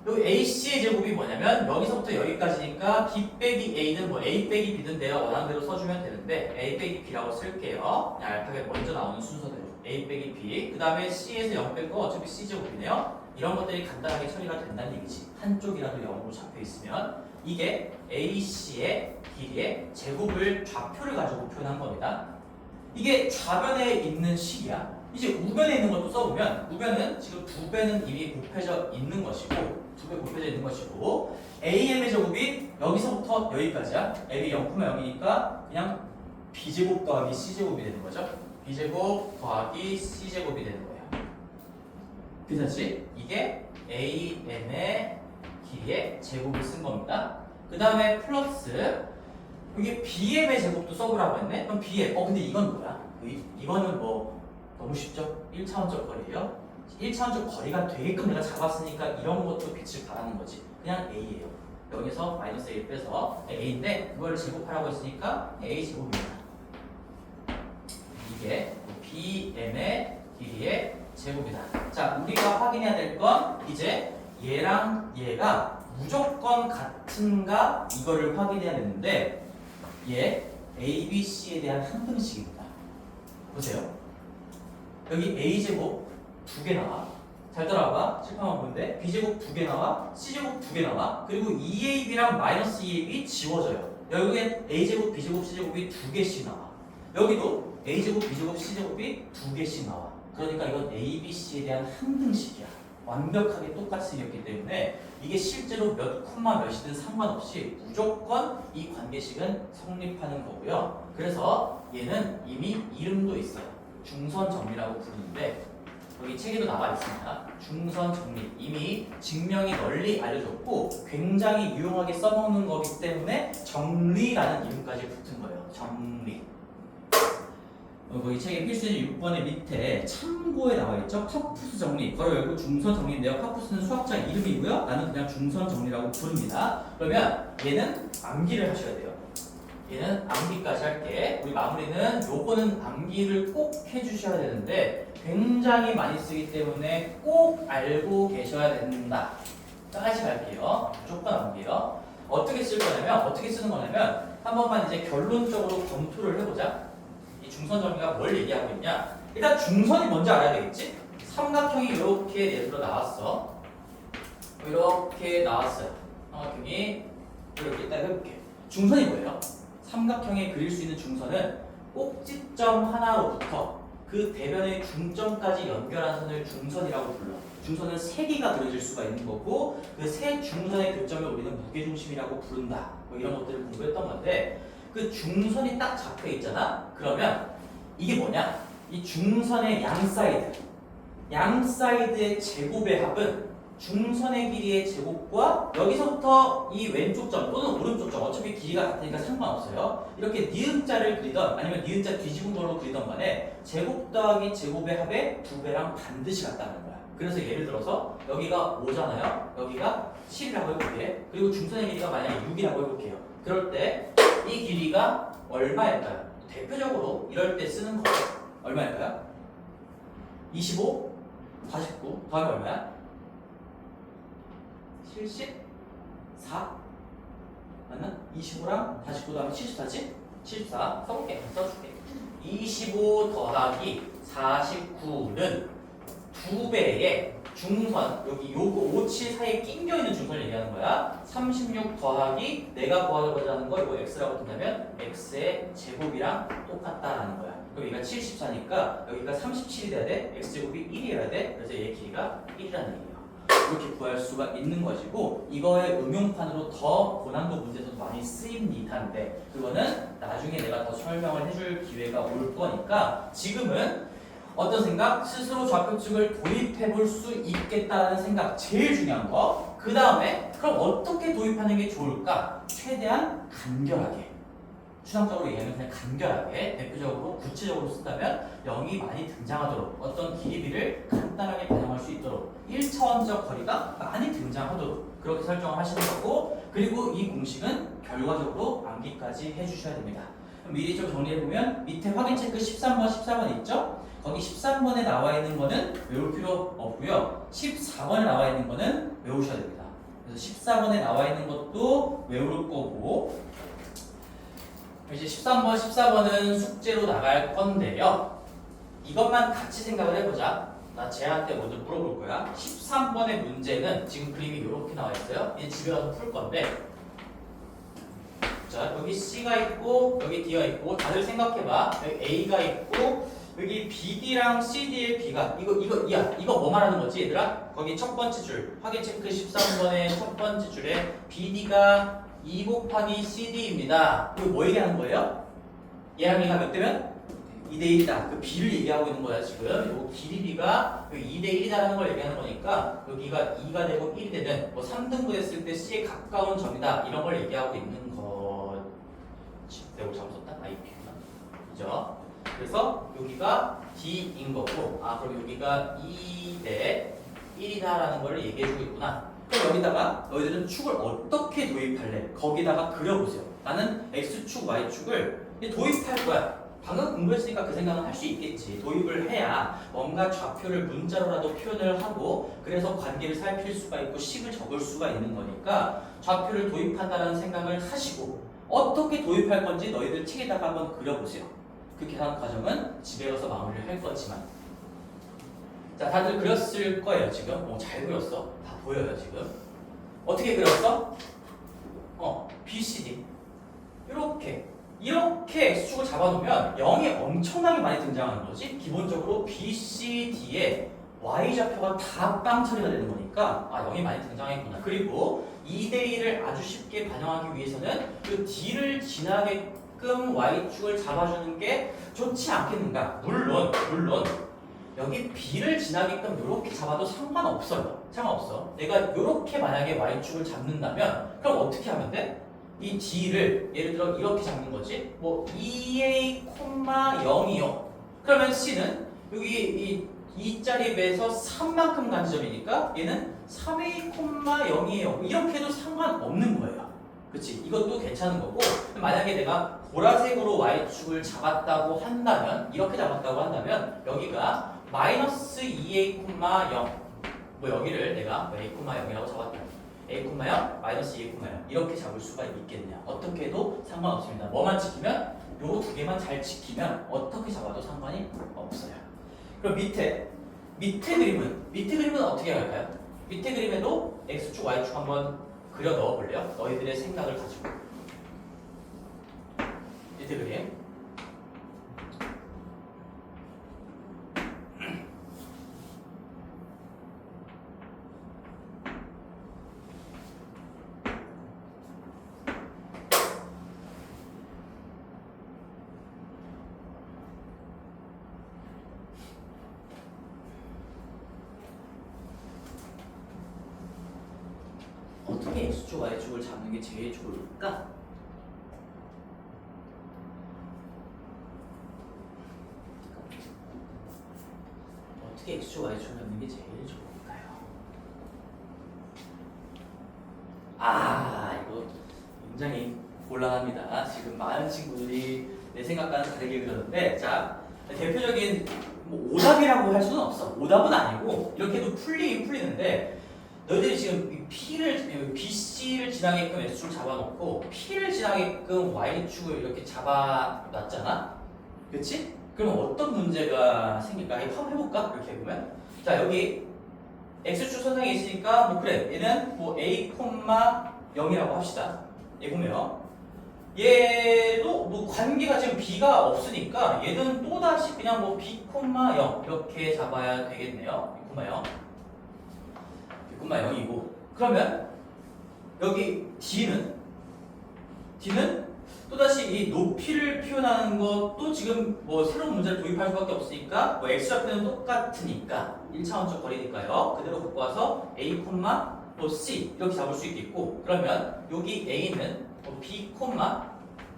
여기 AC의 제곱이 뭐냐면 여기서부터 여기까지니까 B 빼기 A는 뭐 A 빼기 B든 내가 원하는 대로 써주면 되는데 A 빼기 B라고 쓸게요. 그냥 알파벳 먼저 나오는 순서대로 A 빼기 B. 그 다음에 C에서 0 뺀 거 어차피 C 제곱이네요. 이런 것들이 간단하게 처리가 된다는 얘기지. 한쪽이라도 0으로 잡혀 있으면 이게 AC의 길이의 제곱을 좌표를 가지고 표현한 겁니다. 이게 좌변에 있는 식이야. 이제 우변에 있는 것도 써보면 우변은 지금 2배는 이미 곱해져 있는 것이고 2배 곱해져 있는 것이고 AM의 제곱이 여기서부터 여기까지야. M이 0,0이니까 그냥 B제곱 더하기 C제곱이 되는 거죠. B제곱 더하기 C제곱이 되는 거예요. 괜찮지? 이게 AM의 길이의 제곱을 쓴 겁니다. 그 다음에 플러스 여기 BM의 제곱도 써보라고 했네? 그럼 BM, 근데 이건 뭐야? 이거는 뭐 너무 쉽죠? 1차원적 거리예요. 1차원적 거리가 되게끔 내가 잡았으니까 이런 것도 빛을 발하는 거지. 그냥 A예요. 여기서 마이너스 A 빼서 A인데 그거를 제곱하라고 했으니까 A 제곱입니다. 이게 BM의 길이의 제곱이다. 자, 우리가 확인해야 될 건 이제 얘랑 얘가 무조건 같은가 이거를 확인해야 되는데 얘 A, B, C에 대한 항등식입니다. 보세요. 여기 A제곱 2개 나와. 잘 따라와봐. 칠판만 보는데 B제곱 2개 나와. C제곱 2개 나와. 그리고 2AB랑 마이너스 2AB 지워져요. 여기에 A제곱, B제곱, C제곱이 2개씩 나와. 여기도 A제곱, B제곱, C제곱이 2개씩 나와. 그러니까 이건 A, B, C에 대한 항등식이야. 완벽하게 똑같이 생겼기 때문에 이게 실제로 몇 콤마 몇이든 상관없이 무조건 이 관계식은 성립하는 거고요. 그래서 얘는 이미 이름도 있어요. 중선 정리라고 부르는데 여기 책에도 나와 있습니다. 중선 정리 이미 증명이 널리 알려졌고 굉장히 유용하게 써먹는 거기 때문에 정리라는 이름까지 붙은 거예요. 정리. 거기 책의 필수제 6번의 밑에 참고에 나와 있죠. 카푸스 정리. 바로 열고 중선 정리인데요. 카푸스는 수학자 이름이고요. 나는 그냥 중선 정리라고 부릅니다. 그러면 얘는 암기를 하셔야 돼요. 얘는 암기까지 할게. 우리 마무리는 요거는 암기를 꼭 해주셔야 되는데 굉장히 많이 쓰기 때문에 꼭 알고 계셔야 된다. 까지 갈게요. 무조건 암기요. 어떻게 쓸 거냐면 어떻게 쓰는 거냐면 한 번만 이제 결론적으로 검토를 해보자. 이 중선 정리가 뭘 얘기하고 있냐? 일단 중선이 뭔지 알아야 되겠지? 삼각형이 이렇게 예를 들어 나왔어. 이렇게 나왔어요. 삼각형이 이렇게 일단 해볼게. 중선이 뭐예요? 삼각형에 그릴 수 있는 중선은 꼭지점 하나로부터 그 대변의 중점까지 연결한 선을 중선이라고 불러. 중선은 3개가 그려질 수가 있는 거고 그 세 중선의 교점을 우리는 무게중심이라고 부른다. 뭐 이런 것들을 공부했던 건데 그 중선이 딱 잡혀 있잖아. 그러면 이게 뭐냐? 이 중선의 양 사이드의 제곱의 합은 중선의 길이의 제곱과 여기서부터 이 왼쪽 점 또는 오른쪽 점 어차피 길이가 같으니까 상관없어요. 이렇게 니은자를 그리던 아니면 니은자 뒤집은 걸로 그리던 간에 제곱 더하기 제곱의 합의 2배랑 반드시 같다는 거야. 그래서 예를 들어서 여기가 5잖아요. 여기가 7이라고 해볼게. 그리고 중선의 길이가 만약에 6이라고 해볼게요. 그럴 때 이 길이가 얼마일까요? 대표적으로 이럴 때 쓰는 거 얼마일까요? 25, 49 더하기 얼마야? 74? 맞나? 25랑 49 더하면 74지? 74 써볼게. 써줄게. 25 더하기 49는 2배의 중선, 여기 요거 5, 7 사이에 낑겨있는 중선을 얘기하는 거야. 36 더하기 내가 구하고자 하는 거 이거 x라고 둔다면 x의 제곱이랑 똑같다라는 거야. 그럼 얘가 74니까 여기가 37이 돼야 돼. x제곱이 1이어야 돼. 그래서 얘 길이가 1이라는 얘기야. 이렇게 구할 수가 있는 것이고 이거의 응용판으로 더 고난도 문제에서도 많이 쓰입니다인데 그거는 나중에 내가 더 설명을 해줄 기회가 올 거니까 지금은 어떤 생각? 스스로 좌표측을 도입해 볼 수 있겠다는 생각 제일 중요한 거. 그 다음에 그럼 어떻게 도입하는 게 좋을까? 최대한 간결하게. 추상적으로 얘기하면 그냥 간결하게 대표적으로 구체적으로 쓴다면 0이 많이 등장하도록 어떤 길이비를 간단하게 반영할 수 있도록 1차원적 거리가 많이 등장하도록 그렇게 설정을 하시는 거고 그리고 이 공식은 결과적으로 암기까지 해주셔야 됩니다. 그럼 미리 좀 정리해보면 밑에 확인 체크 13번, 14번 있죠? 거기 13번에 나와 있는 거는 외울 필요 없고요. 14번에 나와 있는 거는 외우셔야 됩니다. 그래서 14번에 나와 있는 것도 외울 거고 이제 13번, 14번은 숙제로 나갈 건데요. 이것만 같이 생각을 해보자. 나 쟤한테 먼저 물어볼 거야. 13번의 문제는 지금 그림이 이렇게 나와 있어요. 얘 집에 가서 풀 건데 자 여기 C가 있고 여기 D가 있고 다들 생각해봐. 여기 A가 있고 여기 BD랑 CD의 B가 이거 뭐 말하는 거지 얘들아? 거기 첫 번째 줄 확인 체크 13번의 첫 번째 줄에 BD가 2 곱하기 CD입니다. 이거 뭐 얘기하는 거예요? 얘랑 얘가 몇 대면? 2대1이다. 그 B를 얘기하고 있는 거야 지금. 요 길이비가 2대1이다라는 걸 얘기하는 거니까 여기가 2가 되고 1이 되는 뭐 3등분 했을 때 C에 가까운 점이다. 이런 걸 얘기하고 있는 거. 내가 잘못 썼다? IP구나. 그죠? 그래서 여기가 D인 거고, 아 그럼 여기가 2대 1이다라는 걸 얘기해주고 있구나. 그럼 여기다가 너희들은 축을 어떻게 도입할래? 거기다가 그려보세요. 나는 X축, Y축을 도입할 거야. 방금 공부했으니까 그 생각은 할 수 있겠지. 도입을 해야 뭔가 좌표를 문자로라도 표현을 하고 그래서 관계를 살필 수가 있고 식을 적을 수가 있는 거니까 좌표를 도입한다는 생각을 하시고 어떻게 도입할 건지 너희들 책에다가 한번 그려보세요. 그 계산 과정은 집에 가서 마무리를 할 거지만 자 다들 그렸을 거예요 지금. 잘 그렸어. 다 보여요 지금. 어떻게 그렸어? BCD 이렇게 X축을 잡아놓으면 0이 엄청나게 많이 등장하는 거지. 기본적으로 BCD에 Y좌표가 다 빵 처리가 되는 거니까 0이 많이 등장했구나. 그리고 2대1을 아주 쉽게 반영하기 위해서는 그 D를 지나게끔 Y축을 잡아주는 게 좋지 않겠는가. 물론 여기 B를 지나게끔 이렇게 잡아도 상관없어요. 상관없어. 내가 이렇게 만약에 Y축을 잡는다면 그럼 어떻게 하면 돼? 이 D를 예를 들어 이렇게 잡는 거지. 2A,0이요. 그러면 C는 여기 이 자리에서 3만큼 간 지점이니까 얘는 3A,0이에요. 이렇게 해도 상관없는 거예요. 그치? 이것도 괜찮은 거고 만약에 내가 보라색으로 Y축을 잡았다고 한다면 이렇게 잡았다고 한다면 여기가 마이너스 2A,0 여기를 내가 A,0이라고 잡았다. A,0, 마이너스 2A,0 이렇게 잡을 수가 있겠냐? 어떻게 해도 상관없습니다. 뭐만 지키면 요 두 개만 잘 지키면 어떻게 잡아도 상관이 없어요. 그럼 밑에 그림은 어떻게 할까요? 밑에 그림에도 X축, Y축 한번 그려 넣어 볼래요? 너희들의 생각을 가지고 밑에 그림 어떻게 X축, Y축을 잡는 게 제일 좋을까? 어떻게 X축, Y축을 잡는 게 제일 좋을까요? 이거 굉장히 곤란합니다. 지금 많은 친구들이 내 생각과는 다르게 그러는데 자, 대표적인 오답이라고 할 수는 없어. 오답은 아니고 이렇게 해도 풀리는데 너희들이 지금 BC를 지나게끔 X축을 잡아놓고 P를 지나게끔 Y축을 이렇게 잡아놨잖아? 그치? 그럼 어떤 문제가 생길까? 한번 해볼까? 이렇게 해보면 자 여기 X축 선상에 있으니까 그래 얘는 A,0이라고 합시다. 얘 보면 얘도 관계가 지금 B가 없으니까 얘는 또다시 그냥 B,0 이렇게 잡아야 되겠네요. B,0 0이고 그러면 여기 D는 또다시 이 높이를 표현하는 것도 지금 새로운 문제를 도입할 수밖에 없으니까 X좌표는 똑같으니까 1차원적 거리니까요. 그대로 갖고 와서 A, C 이렇게 잡을 수 있겠고 그러면 여기 A는 B,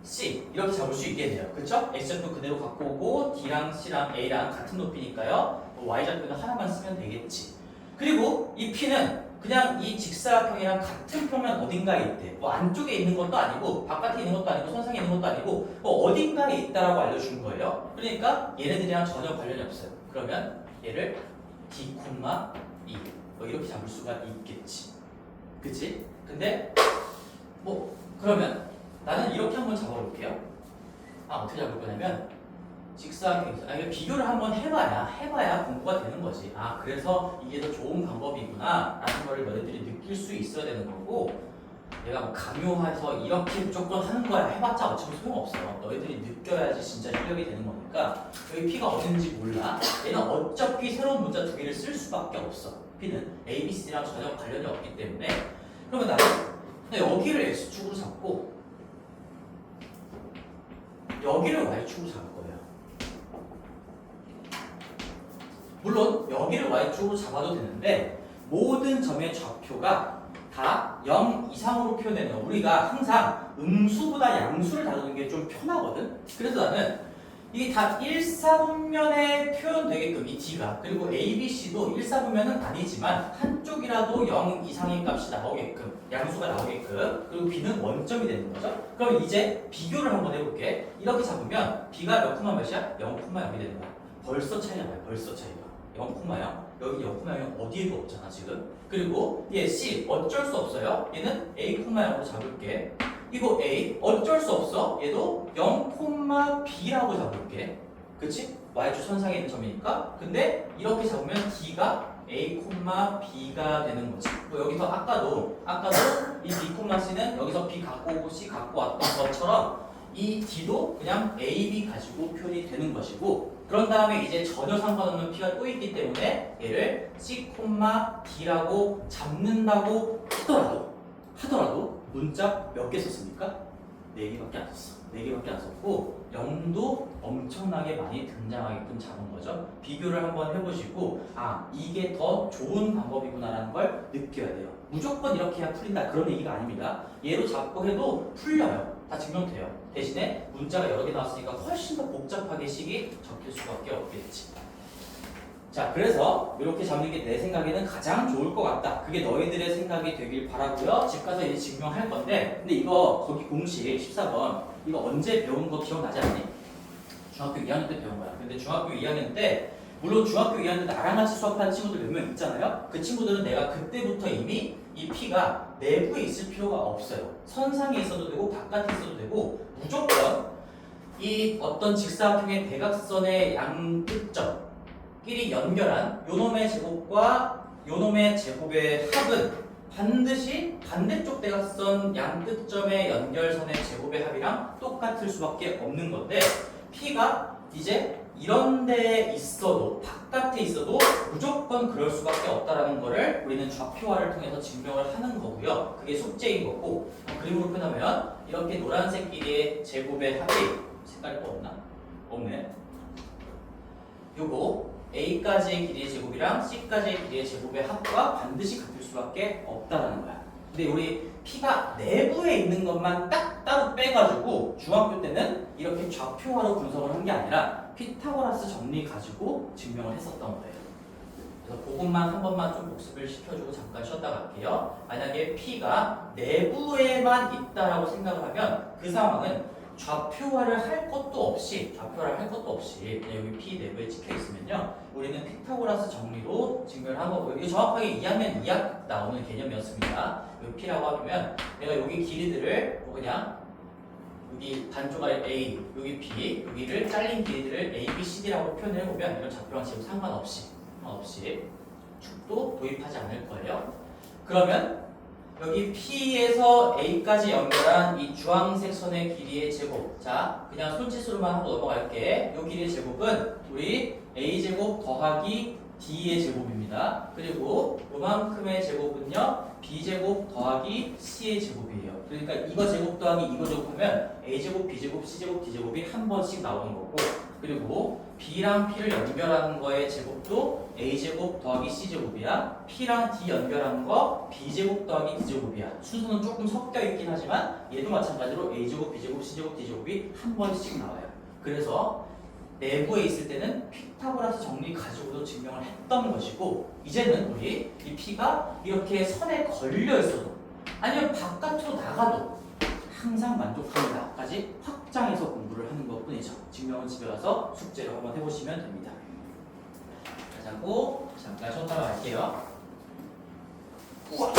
C 이렇게 잡을 수 있겠네요. 그쵸? X좌표 그대로 갖고 오고 D랑 C랑 A랑 같은 높이니까요. Y좌표는 하나만 쓰면 되겠지. 그리고 이 P는 그냥 이 직사각형이랑 같은 평면 어딘가에 있대. 안쪽에 있는 것도 아니고 바깥에 있는 것도 아니고 선상에 있는 것도 아니고 어딘가에 있다라고 알려준 거예요. 그러니까 얘네들이랑 전혀 관련이 없어요. 그러면 얘를 D, 2 이렇게 잡을 수가 있겠지. 그치? 근데 그러면 나는 이렇게 한번 잡아볼게요. 어떻게 잡을 거냐면 직사각형 비교를 한번 해봐야 공부가 되는 거지. 그래서 이게 더 좋은 방법이구나 라는 걸 너희들이 느낄 수 있어야 되는 거고 내가 강요해서 이렇게 무조건 하는 거야 해봤자 어차피 소용없어. 너희들이 느껴야지 진짜 실력이 되는 거니까 여기 P가 어딘지 몰라. 얘는 어차피 새로운 문자 두 개를 쓸 수밖에 없어. P는 A, B, C랑 전혀 관련이 없기 때문에 그러면 나는 여기를 X축으로 잡고 여기를 Y축으로 잡을 거예요. 물론 여기를 Y축으로 잡아도 되는데 모든 점의 좌표가 다 0 이상으로 표현되네요. 우리가 항상 음수보다 양수를 다루는 게 좀 편하거든. 그래서 나는 이게 다 일사분면에 표현되게끔 이 D가 그리고 A, B, C도 일사분면은 아니지만 한쪽이라도 0 이상의 값이 나오게끔 양수가 나오게끔 그리고 B는 원점이 되는 거죠. 그럼 이제 비교를 한번 해볼게. 이렇게 잡으면 B가 몇 콤마 몇이야? 0,0이 되는 거야. 벌써 차이가 나요. 벌써 차이가 0,0 여기 0,0 어디에도 없잖아 지금. 그리고 얘 C 어쩔 수 없어요. 얘는 A,0로 잡을게. 이거 A 어쩔 수 없어. 얘도 0,B라고 잡을게. 그치? y축 선상에 있는 점이니까. 근데 이렇게 잡으면 D가 A, B가 되는 거지. 뭐 여기서 아까도 이 B, C는 여기서 B 갖고 오고 C 갖고 왔던 것처럼 이 D도 그냥 A, B 가지고 표현이 되는 것이고 그런 다음에 이제 전혀 상관없는 P가 또 있기 때문에 얘를 C, D라고 잡는다고 하더라도 문자 몇 개 썼습니까? 4개밖에 안 썼어. 4개밖에 안 썼고 0도 엄청나게 많이 등장하게끔 잡은 거죠. 비교를 한번 해보시고 이게 더 좋은 방법이구나라는 걸 느껴야 돼요. 무조건 이렇게 해야 풀린다 그런 얘기가 아닙니다. 얘로 잡고 해도 풀려요. 다 증명돼요. 대신에 문자가 여러 개 나왔으니까 훨씬 더 복잡하게 식이 적힐 수밖에 없겠지. 자, 그래서 이렇게 잡는 게 내 생각에는 가장 좋을 것 같다. 그게 너희들의 생각이 되길 바라고요. 집 가서 이제 증명할 건데, 근데 이거 거기 공식 14번 이거 언제 배운 거 기억나지 않니? 중학교 2학년 때 배운 거야. 근데 중학교 2학년 때 물론 중학교 2학년 때 나랑 같이 수업하는 친구들 몇 명 있잖아요. 그 친구들은 내가 그때부터 이미 이 P가 내부에 있을 필요가 없어요. 선상에 있어도 되고 바깥에 있어도 되고 무조건 이 어떤 직사각형의 대각선의 양끝점 끼리 연결한 요놈의 제곱과 요놈의 제곱의 합은 반드시 반대쪽 대각선 양끝점의 연결선의 제곱의 합이랑 똑같을 수밖에 없는 건데 P가 이제 이런 데에 있어도 바깥에 있어도 무조건 그럴 수밖에 없다라는 거를 우리는 좌표화를 통해서 증명을 하는 거고요. 그게 숙제인 거고 그림으로 표현하면 이렇게 노란색 길이의 제곱의 합이 색깔이 또 없나? 없네. 요거 A까지의 길이의 제곱이랑 C까지의 길이의 제곱의 합과 반드시 같을 수밖에 없다라는 거야. 근데 우리 P가 내부에 있는 것만 딱 따로 빼가지고 중학교 때는 이렇게 좌표화로 분석을 한 게 아니라 피타고라스 정리 가지고 증명을 했었던 거예요. 그래서 그것만 한 번만 좀 복습을 시켜주고 잠깐 쉬었다 갈게요. 만약에 P가 내부에만 있다라고 생각을 하면 그 상황은 좌표화를 할 것도 없이 그냥 여기 P 내부에 찍혀 있으면요 우리는 피타고라스 정리로 증명을 한 거고요. 이거 정확하게 2학년 2학 나오는 개념이었습니다. 여기 P라고 하면 내가 여기 길이들을 그냥 여기 반쪽 아래 A, 여기 B, 여기를 잘린 길이들을 A, B, C, D라고 표현을 해보면 이런 좌표랑 지금 상관없이 축도 도입하지 않을 거예요. 그러면 여기 P에서 A까지 연결한 이 주황색 선의 길이의 제곱. 자, 그냥 손짓으로만 하고 넘어갈게. 이 길이의 제곱은 우리 A제곱 더하기 D의 제곱입니다. 그리고 요만큼의 제곱은요 B제곱 더하기 C의 제곱이에요. 그러니까 이거 제곱 더하기 이거 제곱하면 A제곱, B제곱, C제곱, D제곱이 한 번씩 나오는 거고 그리고 B랑 P를 연결하는 거의 제곱도 A제곱 더하기 C제곱이야. P랑 D 연결한 거 B제곱 더하기 D제곱이야. 순서는 조금 섞여 있긴 하지만 얘도 마찬가지로 A제곱, B제곱, C제곱, D제곱이 한 번씩 나와요. 그래서 내부에 있을 때는 피타고라스 정리 가지고도 증명을 했던 것이고 이제는 우리 이 P가 이렇게 선에 걸려 있어도 아니면 바깥으로 나가도 항상 만족합니다까지 확장해서 공부를 하는 것 뿐이죠. 증명은 집에 가서 숙제로 한번 해보시면 됩니다. 자, 자고 잠깐 쉬었다가 갈게요. 우와.